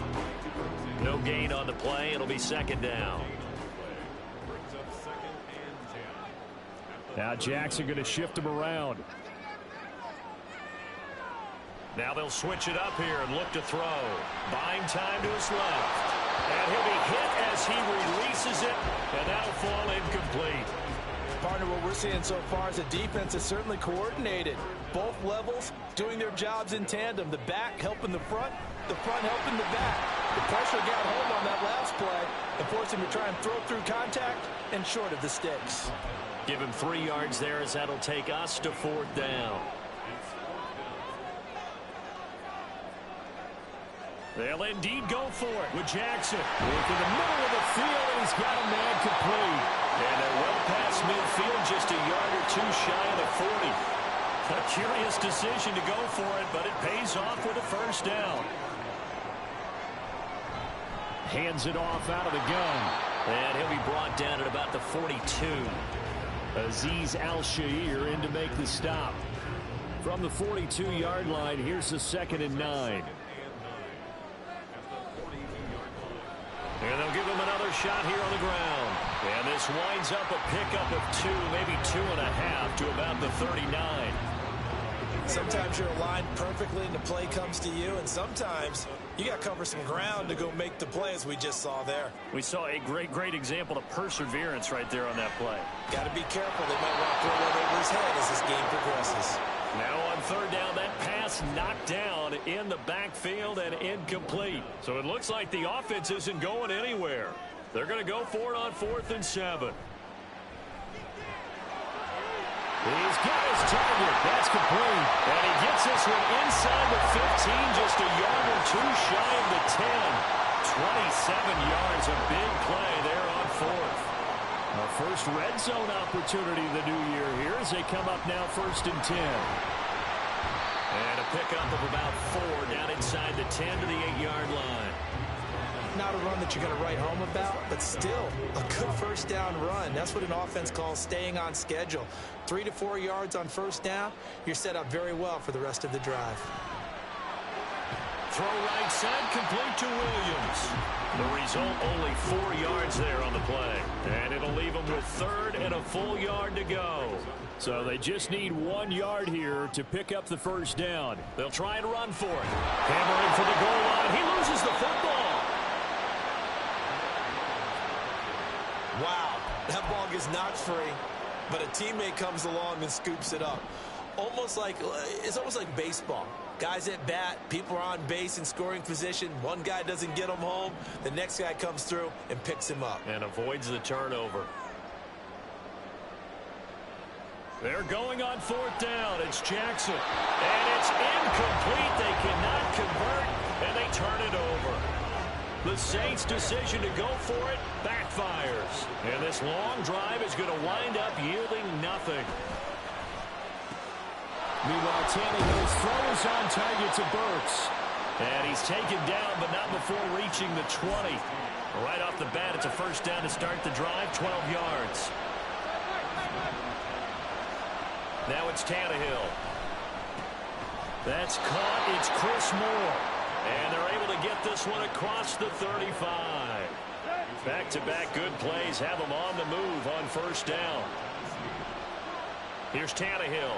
No gain on the play. It'll be second down. Now Jackson going to shift him around. Now they'll switch it up here and look to throw. Buying time to his left. And he'll be hit as he releases it, and that'll fall incomplete. Partner, what we're seeing so far is the defense is certainly coordinated. Both levels doing their jobs in tandem. The back helping the front helping the back. The pressure got home on that last play and forced him to try and throw through contact and short of the sticks. Give him 3 yards there as that'll take us to fourth down. They'll indeed go for it with Jackson. Into the middle of the field, and he's got a man complete. And they're well past midfield, just a yard or two shy of the 40. A curious decision to go for it, but it pays off with a first down. Hands it off out of the gun. And he'll be brought down at about the 42. Azeez Al-Shaair in to make the stop. From the 42-yard line, here's the 2nd and 9. And they'll give him another shot here on the ground. And this winds up a pickup of 2, maybe 2.5 to about the 39. Sometimes you're aligned perfectly and the play comes to you, and sometimes you got to cover some ground to go make the play, as we just saw there. We saw a great example of perseverance right there on that play. Got to be careful. They might want to throw it over his head as this game progresses. Now on third down, that pass knocked down in the backfield and incomplete. So it looks like the offense isn't going anywhere. They're going to go for it on 4th and 7. He's got his target. That's complete. And he gets this one inside the 15, just a yard or two shy of the 10. 27 yards, a big play there on 4th. Our first red zone opportunity of the new year here as they come up now 1st and 10. And a pickup of about 4 down inside the 10 to the 8-yard line. Not a run that you're going to write home about, but still a good first down run. That's what an offense calls staying on schedule. 3 to 4 yards on first down, you're set up very well for the rest of the drive. Throw right side, complete to Williams. The result, only 4 yards there on the play. And it'll leave them with 3rd and a full yard to go. So they just need 1 yard here to pick up the first down. They'll try and run for it. Hammering for the goal line. He loses the football. Wow, that ball gets knocked free, but a teammate comes along and scoops it up. It's almost like baseball. Guys at bat, people are on base in scoring position. One guy doesn't get him home. The next guy comes through and picks him up. And avoids the turnover. They're going on 4th down. It's Jackson. And it's incomplete. They cannot convert, and they turn it over. The Saints' decision to go for it backfires. And this long drive is going to wind up yielding nothing. Meanwhile, Tannehill's throw is on target to Burks. And he's taken down, but not before reaching the 20. Right off the bat, it's a first down to start the drive, 12 yards. Now it's Tannehill. That's caught. It's Chris Moore. And they're able to get this one across the 35. Back-to-back good plays have them on the move on first down. Here's Tannehill.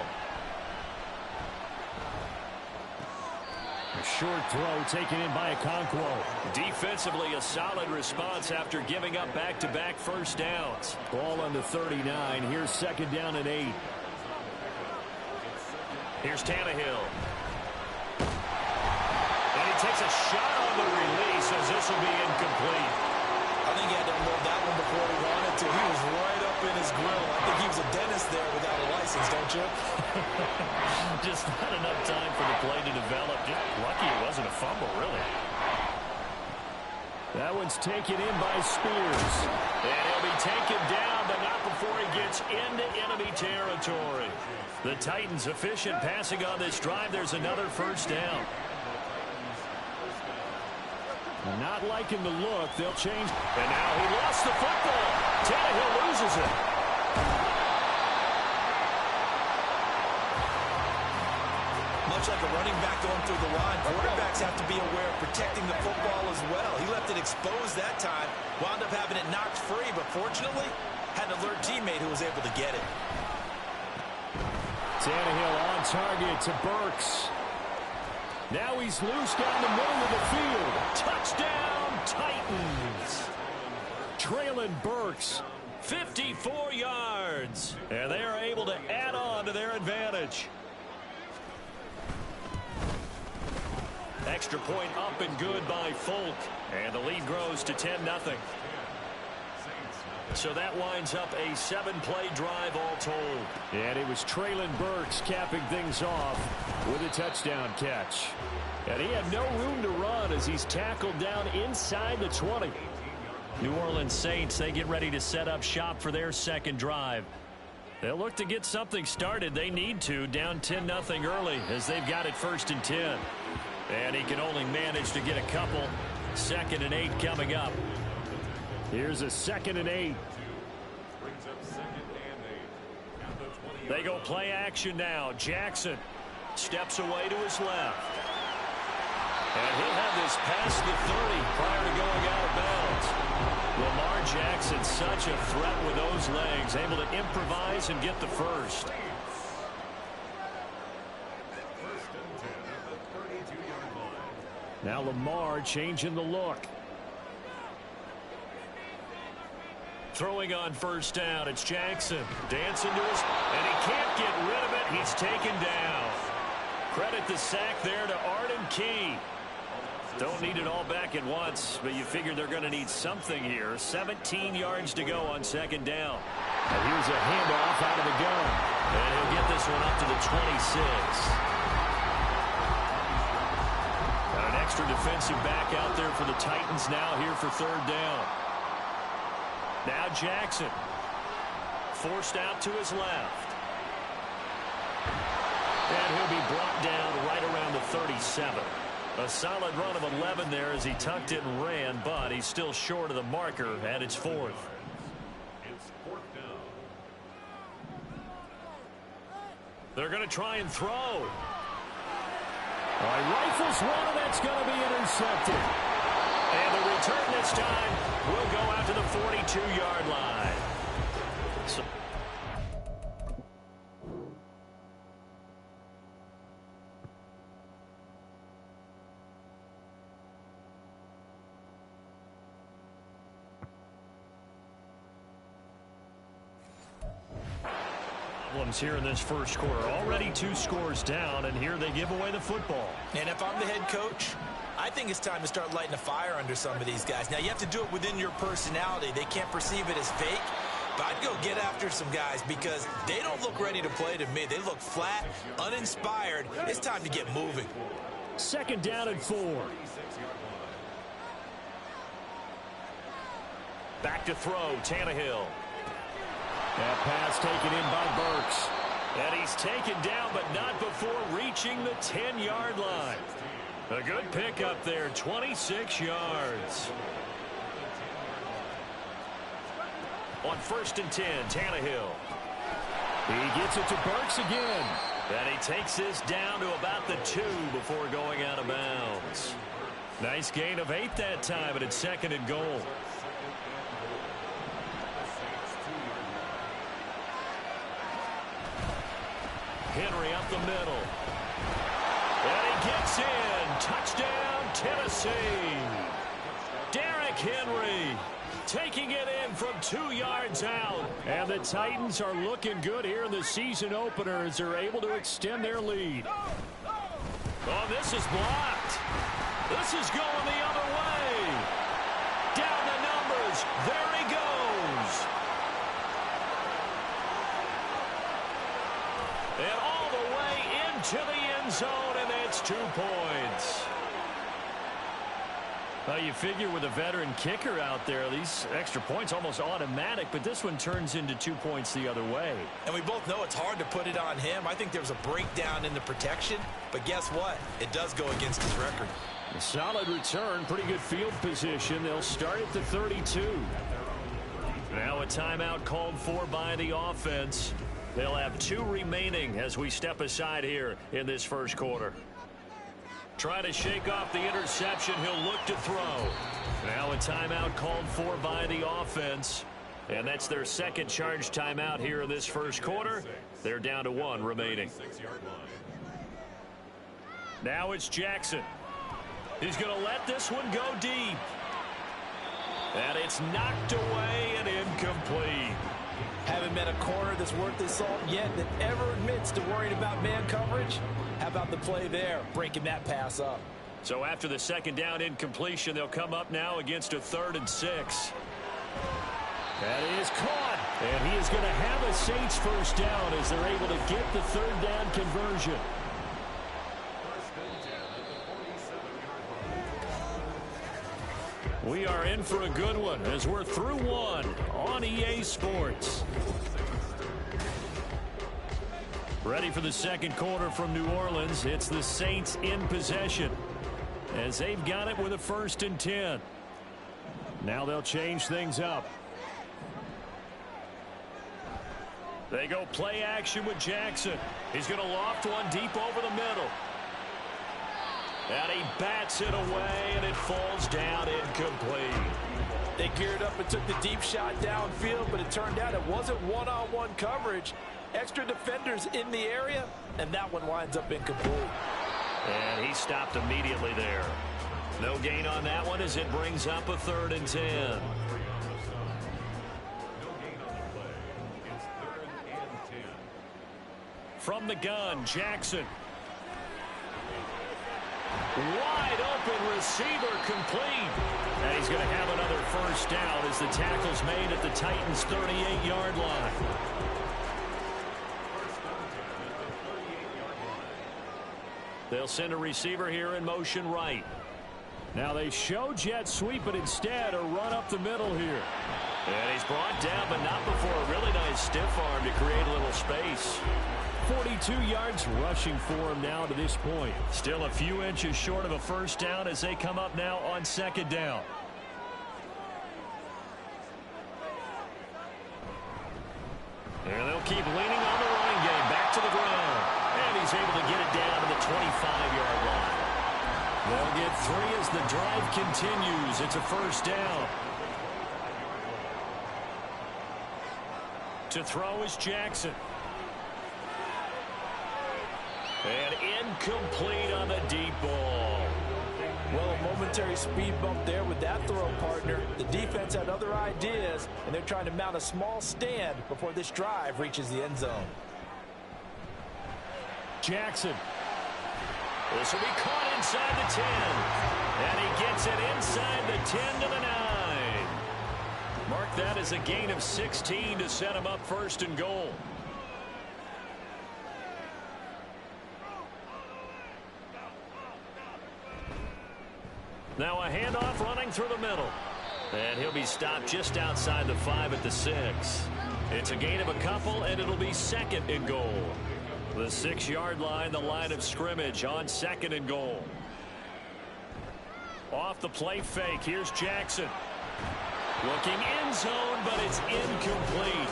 A short throw taken in by Okonkwo. Defensively, a solid response after giving up back-to-back first downs. Ball on the 39. Here's 2nd down and 8. Here's Tannehill. And he takes a shot on the release as this will be incomplete. I think he had to unload that one before he wanted to. He was right up in his his grill. I think he was a dentist there without a license, don't you? Just not enough time for the play to develop. Just lucky it wasn't a fumble, really. That one's taken in by Spears. And he'll be taken down, but not before he gets into enemy territory. The Titans efficient passing on this drive. There's another first down. Not liking the look. They'll change. And now he lost the football. Tannehill loses it. Much like a running back going through the line, quarterbacks have to be aware of protecting the football as well. He left it exposed that time, wound up having it knocked free, but fortunately had an alert teammate who was able to get it. Tannehill on target to Burks. Now he's loose down the middle of the field. Touchdown, Titans. Traylon Burks. 54 yards. And they are able to add on to their advantage. Extra point up and good by Folk. And the lead grows to 10-0. So that winds up a 7-play drive all told. And it was Traylon Burks capping things off with a touchdown catch. And he had no room to run as he's tackled down inside the 20. New Orleans Saints, they get ready to set up shop for their second drive. They'll look to get something started. They need to, down 10-0 early as they've got it 1st and 10. And he can only manage to get a couple. 2nd and 8 coming up. Here's a 2nd and 8. They go play action now. Jackson steps away to his left. And he'll have this past the 30 prior to going out of bounds. Lamar Jackson, such a threat with those legs, able to improvise and get the first. Now Lamar changing the look. Throwing on 1st down, it's Jackson. Dancing to his, and he can't get rid of it. He's taken down. Credit the sack there to Arden Key. Don't need it all back at once, but you figure they're going to need something here. 17 yards to go on 2nd down. And here's a handoff out of the gun. And he'll get this one up to the 26. Got an extra defensive back out there for the Titans now here for 3rd down. Now Jackson. Forced out to his left. And he'll be brought down right around the 37. A solid run of 11 there as he tucked it and ran, but he's still short of the marker at its 4th. They're going to try and throw. All right, rifles one, and that's going to be intercepted. And the return this time will go out to the 42-yard line. So here in this first quarter. Already 2 scores down, and here they give away the football. And if I'm the head coach, I think it's time to start lighting a fire under some of these guys. Now, you have to do it within your personality. They can't perceive it as fake, but I'd go get after some guys because they don't look ready to play to me. They look flat, uninspired. It's time to get moving. 2nd down and 4. Back to throw, Tannehill. That pass taken in by Burks. And he's taken down, but not before reaching the 10-yard line. A good pickup there, 26 yards. On 1st and 10, Tannehill. He gets it to Burks again. And he takes this down to about the 2 before going out of bounds. Nice gain of 8 that time, and it's 2nd and goal. Henry up the middle. And he gets in. Touchdown, Tennessee. Derrick Henry taking it in from 2 yards out. And the Titans are looking good here in the season opener as they're able to extend their lead. Oh, this is blocked. This is going the other way. Down the numbers. There he goes. And all the way into the end zone, and it's 2 points. Well, you figure with a veteran kicker out there, these extra points almost automatic, but this one turns into 2 points the other way. And we both know it's hard to put it on him. I think there's a breakdown in the protection, but guess what? It does go against his record. A solid return, pretty good field position. They'll start at the 32. Now a timeout called for by the offense. They'll have 2 remaining as we step aside here in this first quarter. Trying to shake off the interception. He'll look to throw. Now a timeout called for by the offense. And that's their second charge timeout here in this first quarter. They're down to 1 remaining. Now it's Jackson. He's going to let this one go deep. And it's knocked away and incomplete. Haven't met a corner that's worth his salt yet that ever admits to worrying about man coverage. How about the play there, breaking that pass up? So after the second down incompletion, they'll come up now against a 3rd and 6. That is caught. And he is going to have a Saints first down as they're able to get the 3rd down conversion. We are in for a good one as we're through 1 on EA Sports. Ready for the second quarter from New Orleans. It's the Saints in possession as they've got it with a 1st and 10. Now they'll change things up. They go play action with Jackson. He's going to loft one deep over the middle. And he bats it away, and it falls down incomplete. They geared up and took the deep shot downfield, but it turned out it wasn't one-on-one coverage. Extra defenders in the area, and that one winds up incomplete. And he stopped immediately there. No gain on that one as it brings up a 3rd and 10. From the gun, Jackson. Wide open receiver complete. And he's going to have another first down as the tackle's made at the Titans' 38-yard line. They'll send a receiver here in motion right. Now they show jet sweep, but instead a run up the middle here. And he's brought down, but not before a really nice stiff arm to create a little space. 42 yards rushing for him now to this point. Still a few inches short of a first down as they come up now on 2nd down. And they'll keep leaning on the running game. Back to the ground. And he's able to get it down to the 25-yard line. They'll get 3 as the drive continues. It's a first down. To throw is Jackson. And incomplete on the deep ball. Well, a momentary speed bump there with that throw, partner. The defense had other ideas, and they're trying to mount a small stand before this drive reaches the end zone. Jackson. This will be caught inside the 10. And he gets it inside the 10 to the 9. Mark that as a gain of 16 to set him up 1st and goal. Now a handoff running through the middle. And he'll be stopped just outside the 5 at the 6. It's a gain of a couple, and it'll be 2nd and goal. The 6-yard line, the line of scrimmage on 2nd and goal. Off the play fake, here's Jackson. Looking end zone, but it's incomplete.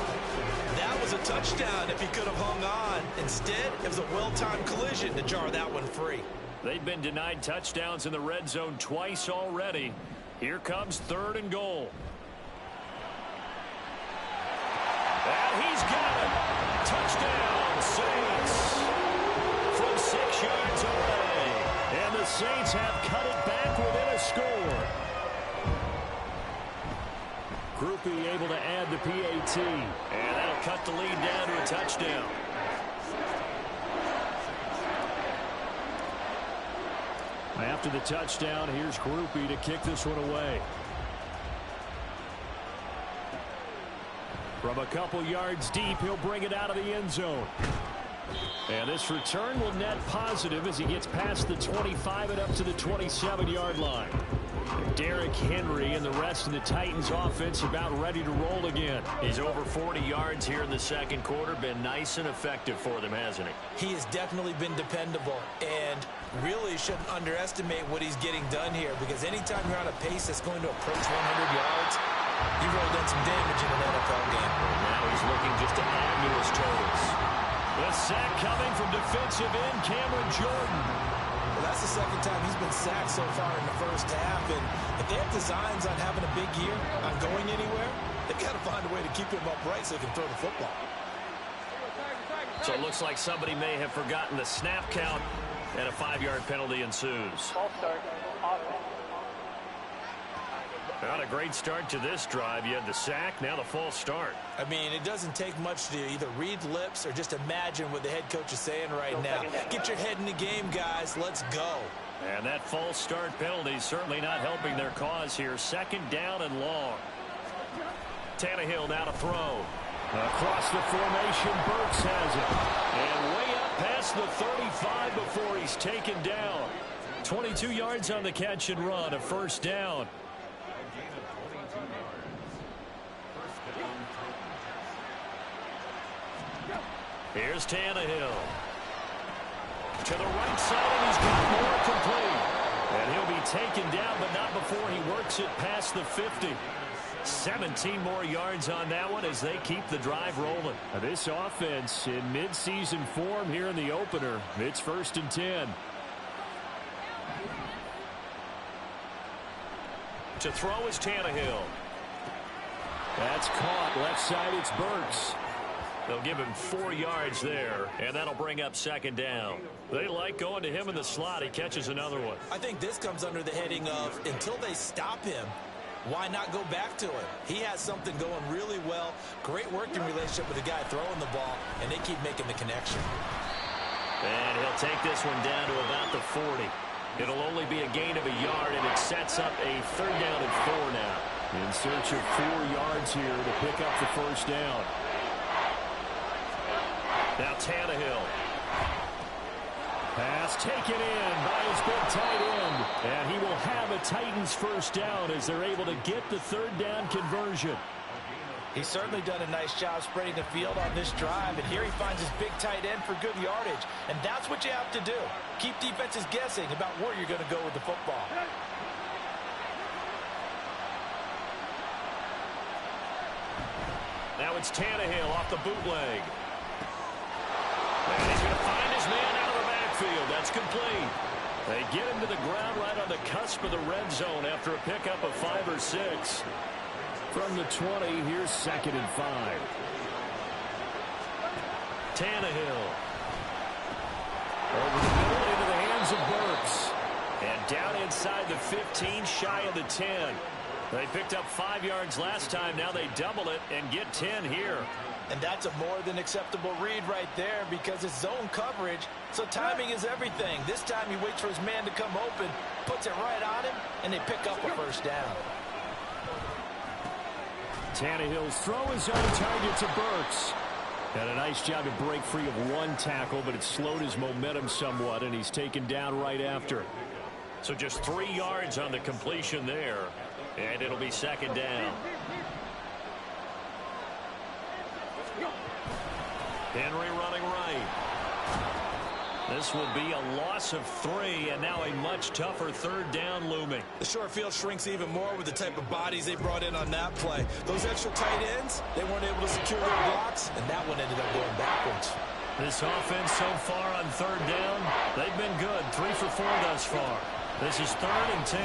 That was a touchdown if he could have hung on. Instead, it was a well-timed collision to jar that one free. They've been denied touchdowns in the red zone twice already. Here comes 3rd and goal. And he's got it. Touchdown, Saints. From 6 yards away. And the Saints have cut it back within a score. Grupe able to add the PAT. And that'll cut the lead down to a touchdown. After the touchdown, here's Grupe to kick this one away. From a couple yards deep, he'll bring it out of the end zone. And this return will net positive as he gets past the 25 and up to the 27-yard line. Derrick Henry and the rest of the Titans offense about ready to roll again. He's over 40 yards here in the second quarter. Been nice and effective for them, hasn't he? He has definitely been dependable, and really shouldn't underestimate what he's getting done here, because anytime you're on a pace that's going to approach 100 yards, you've really done some damage in an NFL game. Now he's looking just to add to his totals. The sack coming from defensive end Cameron Jordan. Well, that's the second time he's been sacked so far in the first half, and if they have designs on having a big year, on going anywhere, they've got to find a way to keep him upright so they can throw the football. So it looks like somebody may have forgotten the snap count, and a 5-yard penalty ensues. False start, offense. Not a great start to this drive. You had the sack, now the false start. I mean, it doesn't take much to either read lips or just imagine what the head coach is saying right now. Get your head in the game, guys. Let's go. And that false start penalty is certainly not helping their cause here. Second down and long. Tannehill now to throw. Across the formation, Burks has it. And way up past the 35 before he's taken down. 22 yards on the catch and run, a first down. Here's Tannehill. To the right side, and he's got more complete. And he'll be taken down, but not before he works it past the 50. 17 more yards on that one as they keep the drive rolling. This offense in midseason form here in the opener. It's 1st and 10. To throw is Tannehill. That's caught. Left side, it's Burks. They'll give him 4 yards there, and that'll bring up second down. They like going to him in the slot. He catches another one. I think this comes under the heading of, until they stop him, why not go back to him? He has something going really well. Great working relationship with the guy throwing the ball, and they keep making the connection. And he'll take this one down to about the 40. It'll only be a gain of a yard, and it sets up a 3rd down and 4 now. In search of 4 yards here to pick up the first down. Now Tannehill. Pass taken in by his big tight end. And he will have a Titans first down as they're able to get the 3rd down conversion. He's certainly done a nice job spreading the field on this drive, and here he finds his big tight end for good yardage. And that's what you have to do. Keep defenses guessing about where you're going to go with the football. Now it's Tannehill off the bootleg. And he's going to find his man out of the backfield. That's complete. They get him to the ground right on the cusp of the red zone after a pickup of 5 or 6. From the 20, here's 2nd and 5. Tannehill. Over the middle into the hands of Burks. And down inside the 15, shy of the 10. They picked up 5 yards last time. Now they double it and get 10 here. And that's a more than acceptable read right there, because it's zone coverage, so timing is everything. This time he waits for his man to come open, puts it right on him, and they pick up a first down. Tannehill's throw is on target to Burks. Had a nice job to break free of 1 tackle, but it slowed his momentum somewhat, and he's taken down right after. So just 3 yards on the completion there, and it'll be 2nd down. Henry running right. This will be a loss of 3, and now a much tougher 3rd down looming. The short field shrinks even more with the type of bodies they brought in on that play. Those extra tight ends, they weren't able to secure their blocks, and that one ended up going backwards. This offense so far on 3rd down, they've been good. 3 for 4 thus far. This is 3rd and 10.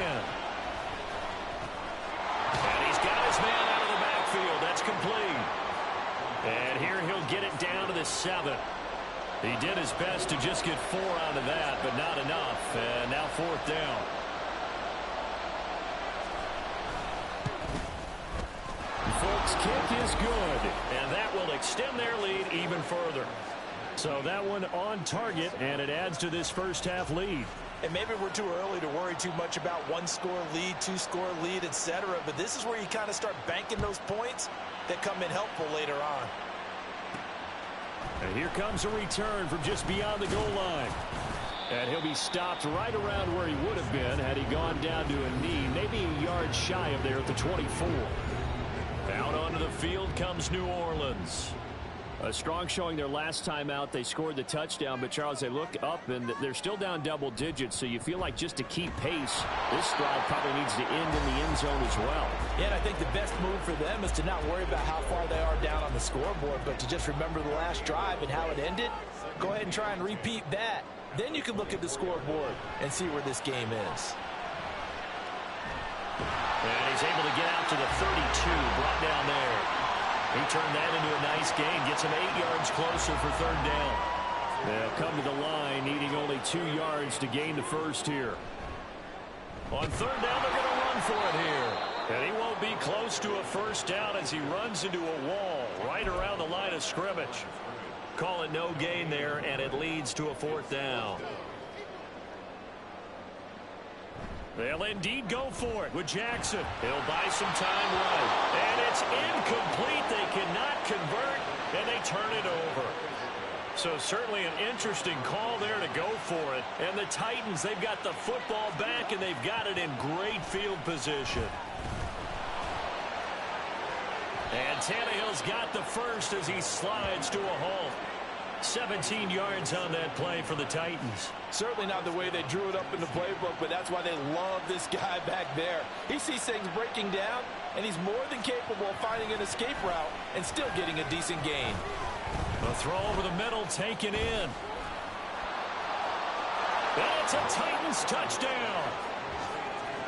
And he's got his man out of the backfield. That's complete. And here he'll get it down to the 7. He did his best to just get 4 out of that, but not enough. And now 4th down. Folks, kick is good. And that will extend their lead even further. So that one on target, and it adds to this first half lead. And maybe we're too early to worry too much about 1-score lead, 2-score lead, etc. But this is where you kind of start banking those points that come in helpful later on. And here comes a return from just beyond the goal line. And he'll be stopped right around where he would have been had he gone down to a knee, maybe a yard shy of there at the 24. Out onto the field comes New Orleans. A strong showing their last time out. They scored the touchdown, but Charles, they look up and they're still down double digits, so you feel like just to keep pace, this drive probably needs to end in the end zone as well. Yeah, and I think the best move for them is to not worry about how far they are down on the scoreboard, but to just remember the last drive and how it ended. Go ahead and try and repeat that. Then you can look at the scoreboard and see where this game is. And he's able to get out to the 32, brought down there. He turned that into a nice gain, gets him 8 yards closer for third down. They'll come to the line, needing only 2 yards to gain the first here. On third down, they're going to run for it here. And he won't be close to a first down as he runs into a wall right around the line of scrimmage. Call it no gain there, and it leads to a fourth down. They'll indeed go for it with Jackson. He'll buy some time right. And it's incomplete. They cannot convert, and they turn it over. So certainly an interesting call there to go for it. And the Titans, they've got the football back, and they've got it in great field position. And Tannehill's got the first as he slides to a halt. 17 yards on that play for the Titans. Certainly not the way they drew it up in the playbook, but that's why they love this guy back there. He sees things breaking down, and he's more than capable of finding an escape route and still getting a decent gain. A throw over the middle taken in. That's a Titans touchdown.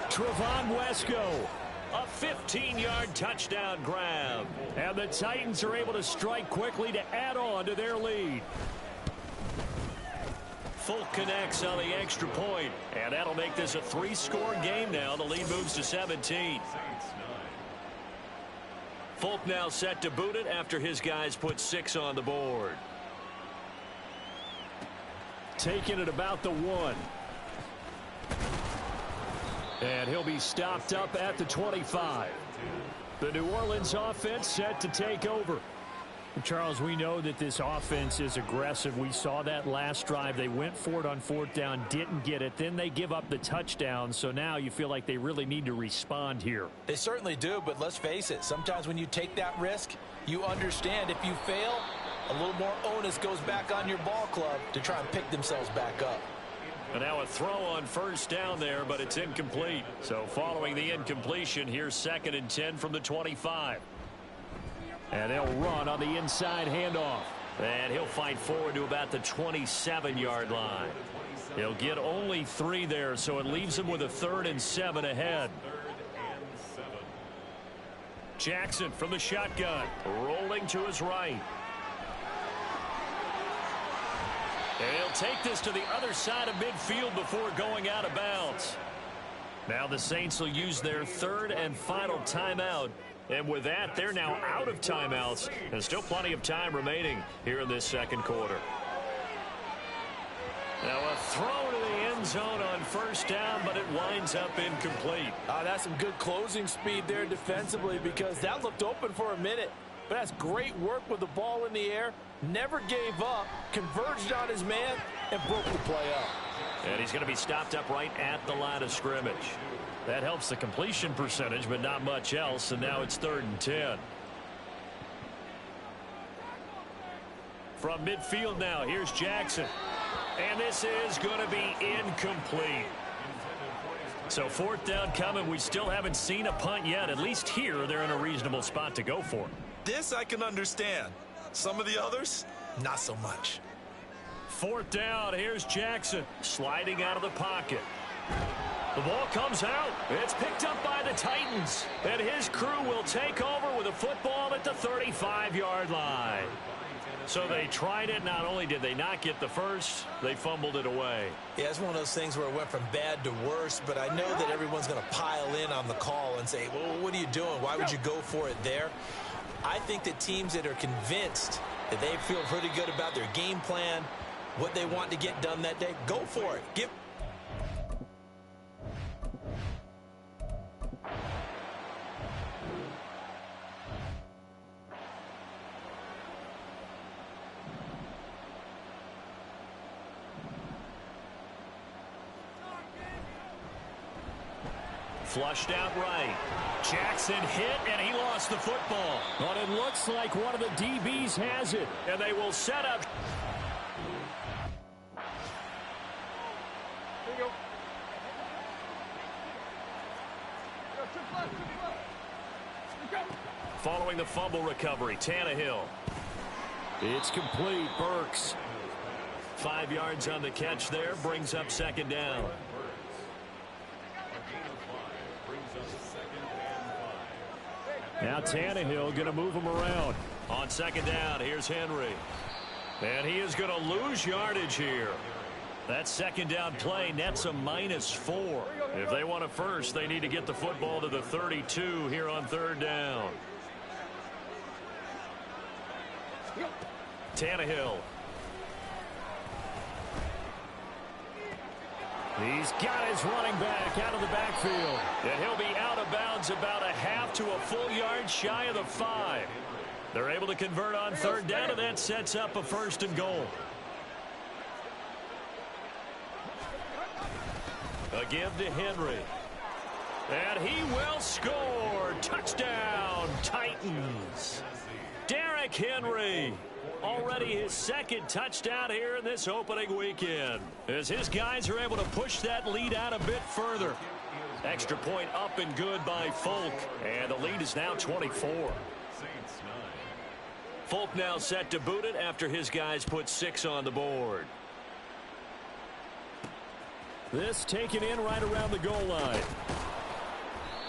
Trevon Wesco. A 15-yard touchdown grab. And the Titans are able to strike quickly to add on to their lead. Folk connects on the extra point, and that'll make this a 3-score game now. The lead moves to 17. Folk now set to boot it after his guys put 6 on the board. Taking it about the 1. And he'll be stopped up at the 25. The New Orleans offense set to take over. Charles, we know that this offense is aggressive. We saw that last drive. They went for it on fourth down, didn't get it. Then they give up the touchdown. So now you feel like they really need to respond here. They certainly do, but let's face it. Sometimes when you take that risk, you understand if you fail, a little more onus goes back on your ball club to try and pick themselves back up. And now a throw on first down there, but it's incomplete. So following the incompletion, here's 2nd and 10 from the 25. And they'll run on the inside handoff. And he'll fight forward to about the 27-yard line. He'll get only 3 there, so it leaves him with a 3rd and 7 ahead. Jackson from the shotgun, rolling to his right. And he'll take this to the other side of midfield before going out of bounds. Now the Saints will use their 3rd and final timeout. And with that, they're now out of timeouts. And still plenty of time remaining here in this second quarter. Now a throw to the end zone on first down, but it winds up incomplete. That's some good closing speed there defensively, because that looked open for a minute. But that's great work with the ball in the air. Never gave up, converged on his man, and broke the play up. And he's going to be stopped up right at the line of scrimmage. That helps the completion percentage, but not much else, and now it's 3rd and 10. From midfield now, here's Jackson. And this is going to be incomplete. So 4th down coming. We still haven't seen a punt yet. At least here, they're in a reasonable spot to go for. This I can understand. Some of the others, not so much. 4th down, here's Jackson sliding out of the pocket. The ball comes out. It's picked up by the Titans. And his crew will take over with a football at the 35-yard line. So they tried it. Not only did they not get the first, they fumbled it away. Yeah, it's one of those things where it went from bad to worse, but I know that everyone's going to pile in on the call and say, well, what are you doing? Why would you go for it there? I think that teams that are convinced that they feel pretty good about their game plan, what they want to get done that day, go for it. flushed out right. Jackson hit, and he lost the football. But it looks like one of the DBs has it, and they will set up. Following the fumble recovery, Tannehill. It's complete. Burks. 5 yards on the catch there, brings up second down. Now Tannehill going to move him around. On second down, here's Henry. And he is going to lose yardage here. That second down play nets a -4. If they want a first, they need to get the football to the 32 here on third down. Tannehill. He's got his running back out of the backfield. And he'll be out of bounds about a half to a full yard shy of the 5. They're able to convert on third down, and that sets up a 1st and goal. A give to Henry. And he will score. Touchdown, Titans. Derrick Henry. Already his 2nd touchdown here in this opening weekend, as his guys are able to push that lead out a bit further. Extra point up and good by Folk, and the lead is now 24. Folk now set to boot it after his guys put 6 on the board. This taken in right around the goal line.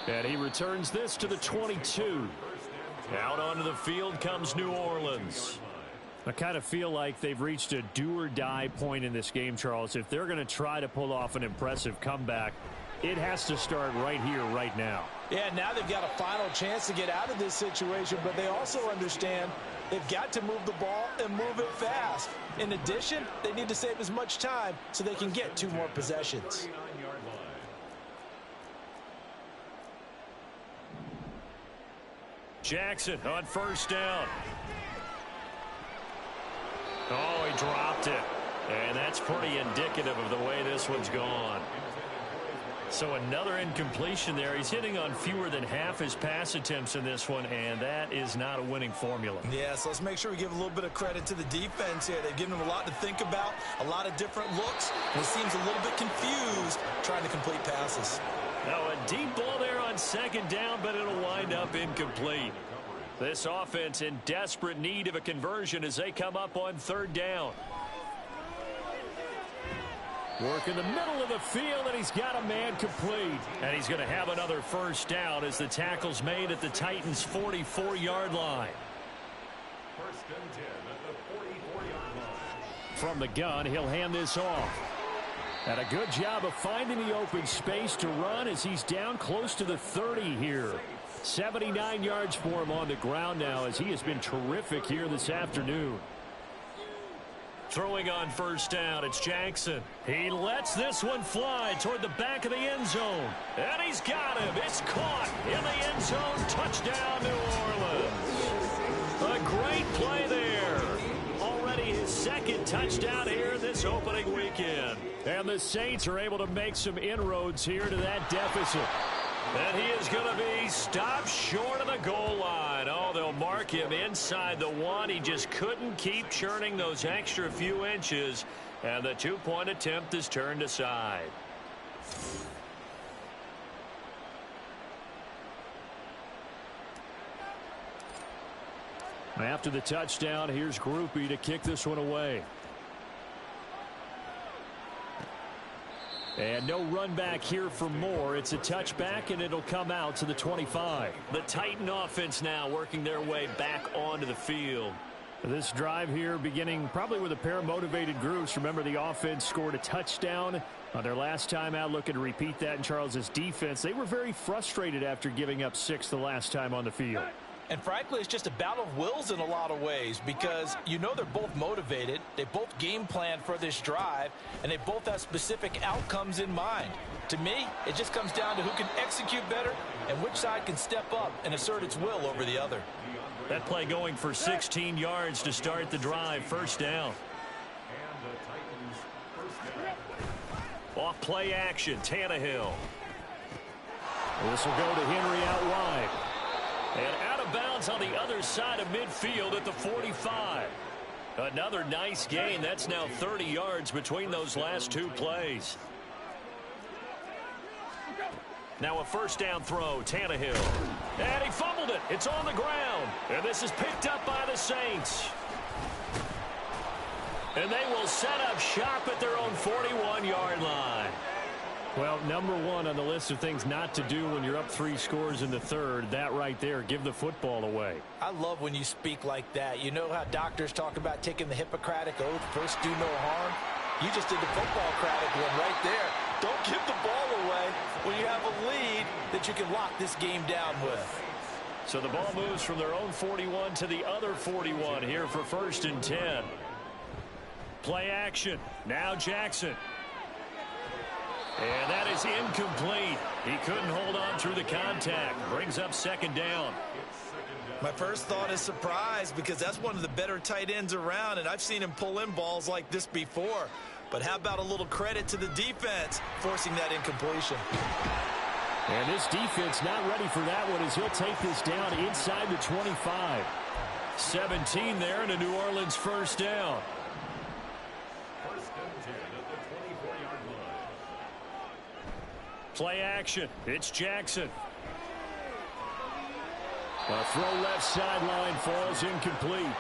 And he returns this to the 22. Out onto the field comes New Orleans. I kind of feel like they've reached a do-or-die point in this game, Charles. If they're going to try to pull off an impressive comeback, it has to start right here, right now. Yeah, now they've got a final chance to get out of this situation, but they also understand they've got to move the ball and move it fast. In addition, they need to save as much time so they can get 2 more possessions. Jackson on first down. Oh, he dropped it. And that's pretty indicative of the way this one's gone. So another incompletion there. He's hitting on fewer than half his pass attempts in this one, and that is not a winning formula. Yeah, so let's make sure we give a little bit of credit to the defense here. They've given him a lot to think about, a lot of different looks, and he seems a little bit confused trying to complete passes. Now a deep ball there on second down, but it'll wind up incomplete. This offense in desperate need of a conversion as they come up on third down. Work in the middle of the field, and he's got a man complete. And he's going to have another first down as the tackle's made at the Titans' 44-yard line. First and 10 at the 44-yard line. From the gun, he'll hand this off. And a good job of finding the open space to run as he's down close to the 30 here. 79 yards for him on the ground now as he has been terrific here this afternoon. Throwing on first down, it's Jackson. He lets this one fly toward the back of the end zone. And he's got him. It's caught in the end zone. Touchdown, New Orleans. A great play there. Already his 2nd touchdown here this opening weekend. And the Saints are able to make some inroads here to that deficit. And he is going to be stopped short of the goal line. Oh, they'll mark him inside the 1. He just couldn't keep churning those extra few inches. And the 2-point attempt is turned aside. After the touchdown, here's Grupe to kick this one away. And no run back here for Moore. It's a touchback, and it'll come out to the 25. The Titan offense now working their way back onto the field. This drive here beginning probably with a pair of motivated groups. Remember, the offense scored a touchdown on their last time out, looking to repeat that in Charles's defense. They were very frustrated after giving up 6 the last time on the field. And frankly, it's just a battle of wills in a lot of ways because you know they're both motivated. They both game plan for this drive, and they both have specific outcomes in mind. To me, it just comes down to who can execute better and which side can step up and assert its will over the other. That play going for 16 yards to start the drive. First down. Off play action, Tannehill. This will go to Henry out wide. And out of bounds on the other side of midfield at the 45. Another nice gain. That's now 30 yards between those last two plays. Now a first down throw, Tannehill. And he fumbled it. It's on the ground. And this is picked up by the Saints. And they will set up shop at their own 41-yard line. Well, number one on the list of things not to do when you're up 3 scores in the third, that right there, give the football away. I love when you speak like that. You know how doctors talk about taking the Hippocratic Oath, first do no harm? You just did the football-cratic one right there. Don't give the ball away when you have a lead that you can lock this game down with. So the ball moves from their own 41 to the other 41 here for 1st and 10. Play action. Now Jackson. And that is incomplete. He couldn't hold on through the contact. Brings up 2nd down. My first thought is surprise because that's one of the better tight ends around, and I've seen him pull in balls like this before. But how about a little credit to the defense forcing that incompletion? And this defense not ready for that one as he'll take this down inside the 25. 17 there and a New Orleans first down. Play action. It's Jackson. A throw left sideline falls incomplete.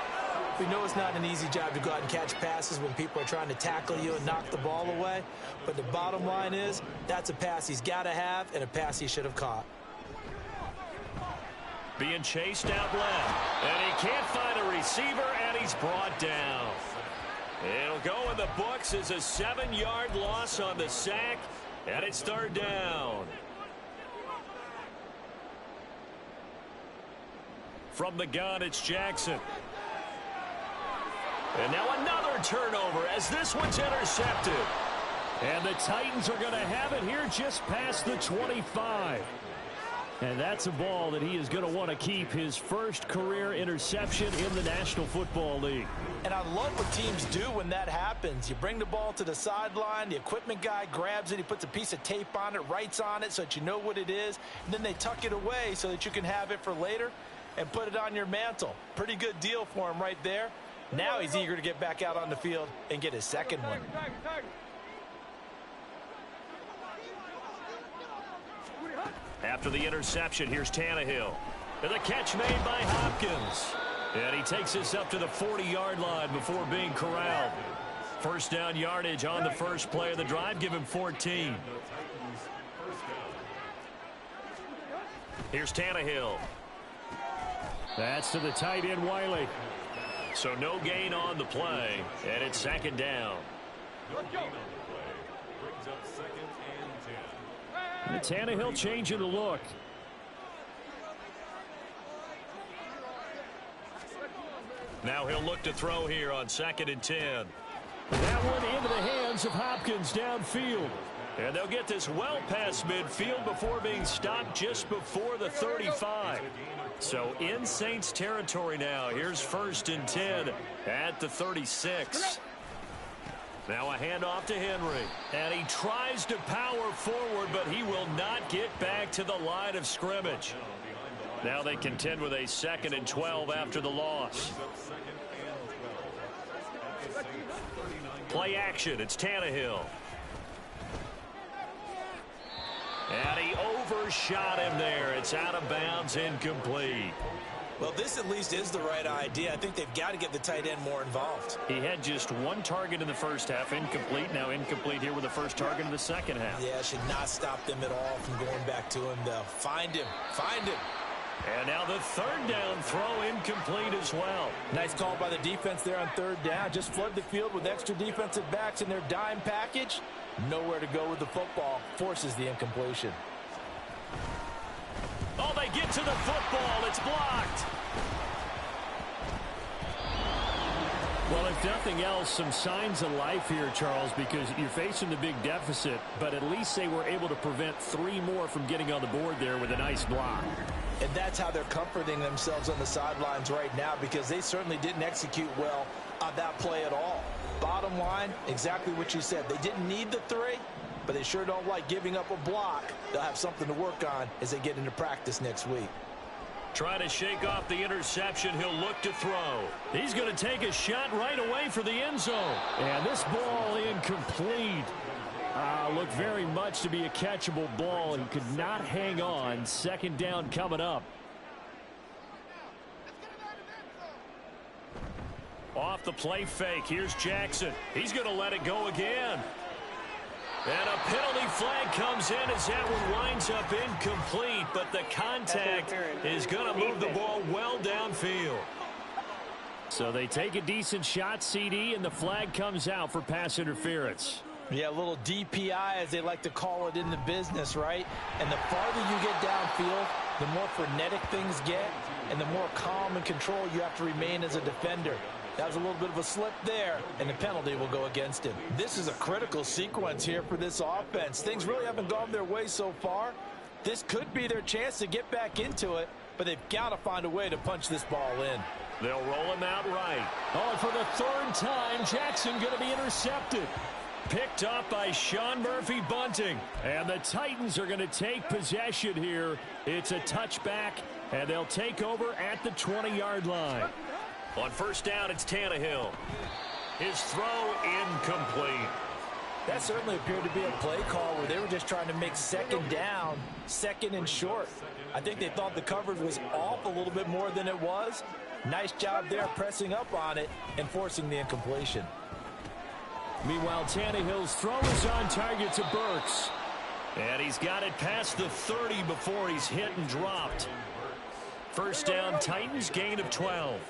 We know it's not an easy job to go out and catch passes when people are trying to tackle you and knock the ball away. But the bottom line is that's a pass he's got to have and a pass he should have caught. Being chased out left. And he can't find a receiver, and he's brought down. It'll go in the books as a 7-yard loss on the sack. And it's 3rd down. From the gun, it's Jackson. And now another turnover as this one's intercepted. And the Titans are going to have it here just past the 25. And that's a ball that he is going to want to keep, his first career interception in the National Football League. And I love what teams do when that happens. You bring the ball to the sideline, the equipment guy grabs it, he puts a piece of tape on it, writes on it so that you know what it is, and then they tuck it away so that you can have it for later and put it on your mantle. Pretty good deal for him right there. Now he's eager to get back out on the field and get his second one. After the interception, here's Tannehill. And the catch made by Hopkins. And he takes this up to the 40-yard line before being corralled. First down yardage on the first play of the drive. Give him 14. Here's Tannehill. That's to the tight end, Wiley. So no gain on the play, and it's 2nd down. And Tannehill changing the look. Now he'll look to throw here on 2nd and 10. That one into the hands of Hopkins downfield. And they'll get this well past midfield before being stopped just before the 35. So in Saints territory now. Here's 1st and 10 at the 36. Now a handoff to Henry. And he tries to power forward, but he will not get back to the line of scrimmage. Now they contend with a 2nd and 12 after the loss. Play action. It's Tannehill. And he overshot him there. It's out of bounds, incomplete. Well, this at least is the right idea. I think they've got to get the tight end more involved. He had just 1 target in the first half, incomplete. Now incomplete here with the first target in the second half. Yeah, should not stop them at all from going back to him, though. Find him. Find him. And now the 3rd down throw incomplete as well. Nice call by the defense there on 3rd down. Just flood the field with extra defensive backs in their dime package. Nowhere to go with the football. Forces the incompletion. Oh, they get to the football. It's blocked. Well, if nothing else, some signs of life here, Charles, because you're facing the big deficit, but at least they were able to prevent 3 more from getting on the board there with a nice block. And that's how they're comforting themselves on the sidelines right now, because they certainly didn't execute well on that play at all. Bottom line, exactly what you said. They didn't need the 3, but they sure don't like giving up a block. They'll have something to work on as they get into practice next week. Trying to shake off the interception. He'll look to throw. He's going to take a shot right away for the end zone. And this ball incomplete. Looked very much to be a catchable ball. He could not hang on. Second down coming up. Off the play fake. Here's Jackson. He's going to let it go again. And a penalty flag comes in as that one winds up incomplete, but the contact is going to move the ball well downfield. So they take a decent shot, CD, and the flag comes out for pass interference. Yeah, a little DPI, as they like to call it in the business, right? And the farther you get downfield, the more frenetic things get, and the more calm and control you have to remain as a defender. That was a little bit of a slip there, and the penalty will go against him. This is a critical sequence here for this offense. Things really haven't gone their way so far. This could be their chance to get back into it, but they've got to find a way to punch this ball in. They'll roll him out right. Oh, and for the third time, Jackson going to be intercepted. Picked up by Sean Murphy-Bunting. And the Titans are going to take possession here. It's a touchback, and they'll take over at the 20-yard line. On first down, it's Tannehill. His throw incomplete. That certainly appeared to be a play call where they were just trying to make second down, second and short. I think they thought the coverage was off a little bit more than it was. Nice job there pressing up on it and forcing the incompletion. Meanwhile, Tannehill's throw is on target to Burks. And he's got it past the 30 before he's hit and dropped. First down, Titans, gain of 12.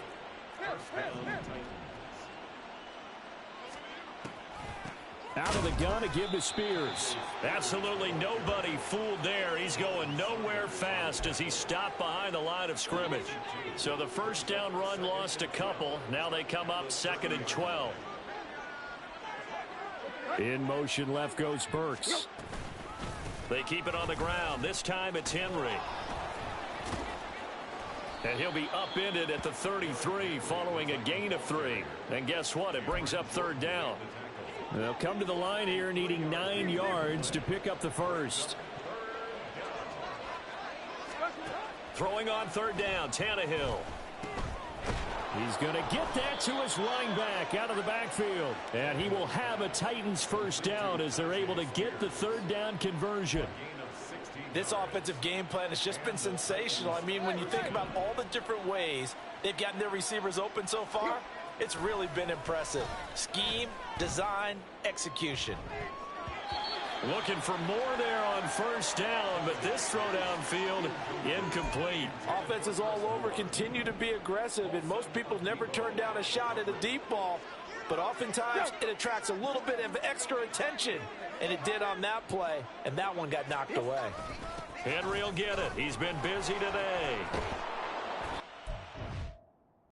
Out of the gun to give to Spears. Absolutely nobody fooled there. He's going nowhere fast as he stopped behind the line of scrimmage. So the first down run lost a couple. Now they come up 2nd and 12. In motion left goes Burks. They keep it on the ground. This time it's Henry. And he'll be upended at the 33 following a gain of 3. And guess what? It brings up third down. They'll come to the line here needing 9 yards to pick up the first. Throwing on third down, Tannehill. He's going to get that to his running back out of the backfield. And he will have a Titans first down as they're able to get the third down conversion. This offensive game plan has just been sensational. I mean, when you think about all the different ways they've gotten their receivers open so far, it's really been impressive. Scheme, design, execution. Looking for more there on first down, but this throw downfield incomplete. Offenses all over continue to be aggressive, and most people never turn down a shot at a deep ball. But oftentimes it attracts a little bit of extra attention, and it did on that play, and that one got knocked away. Henry will get it. He's been busy today.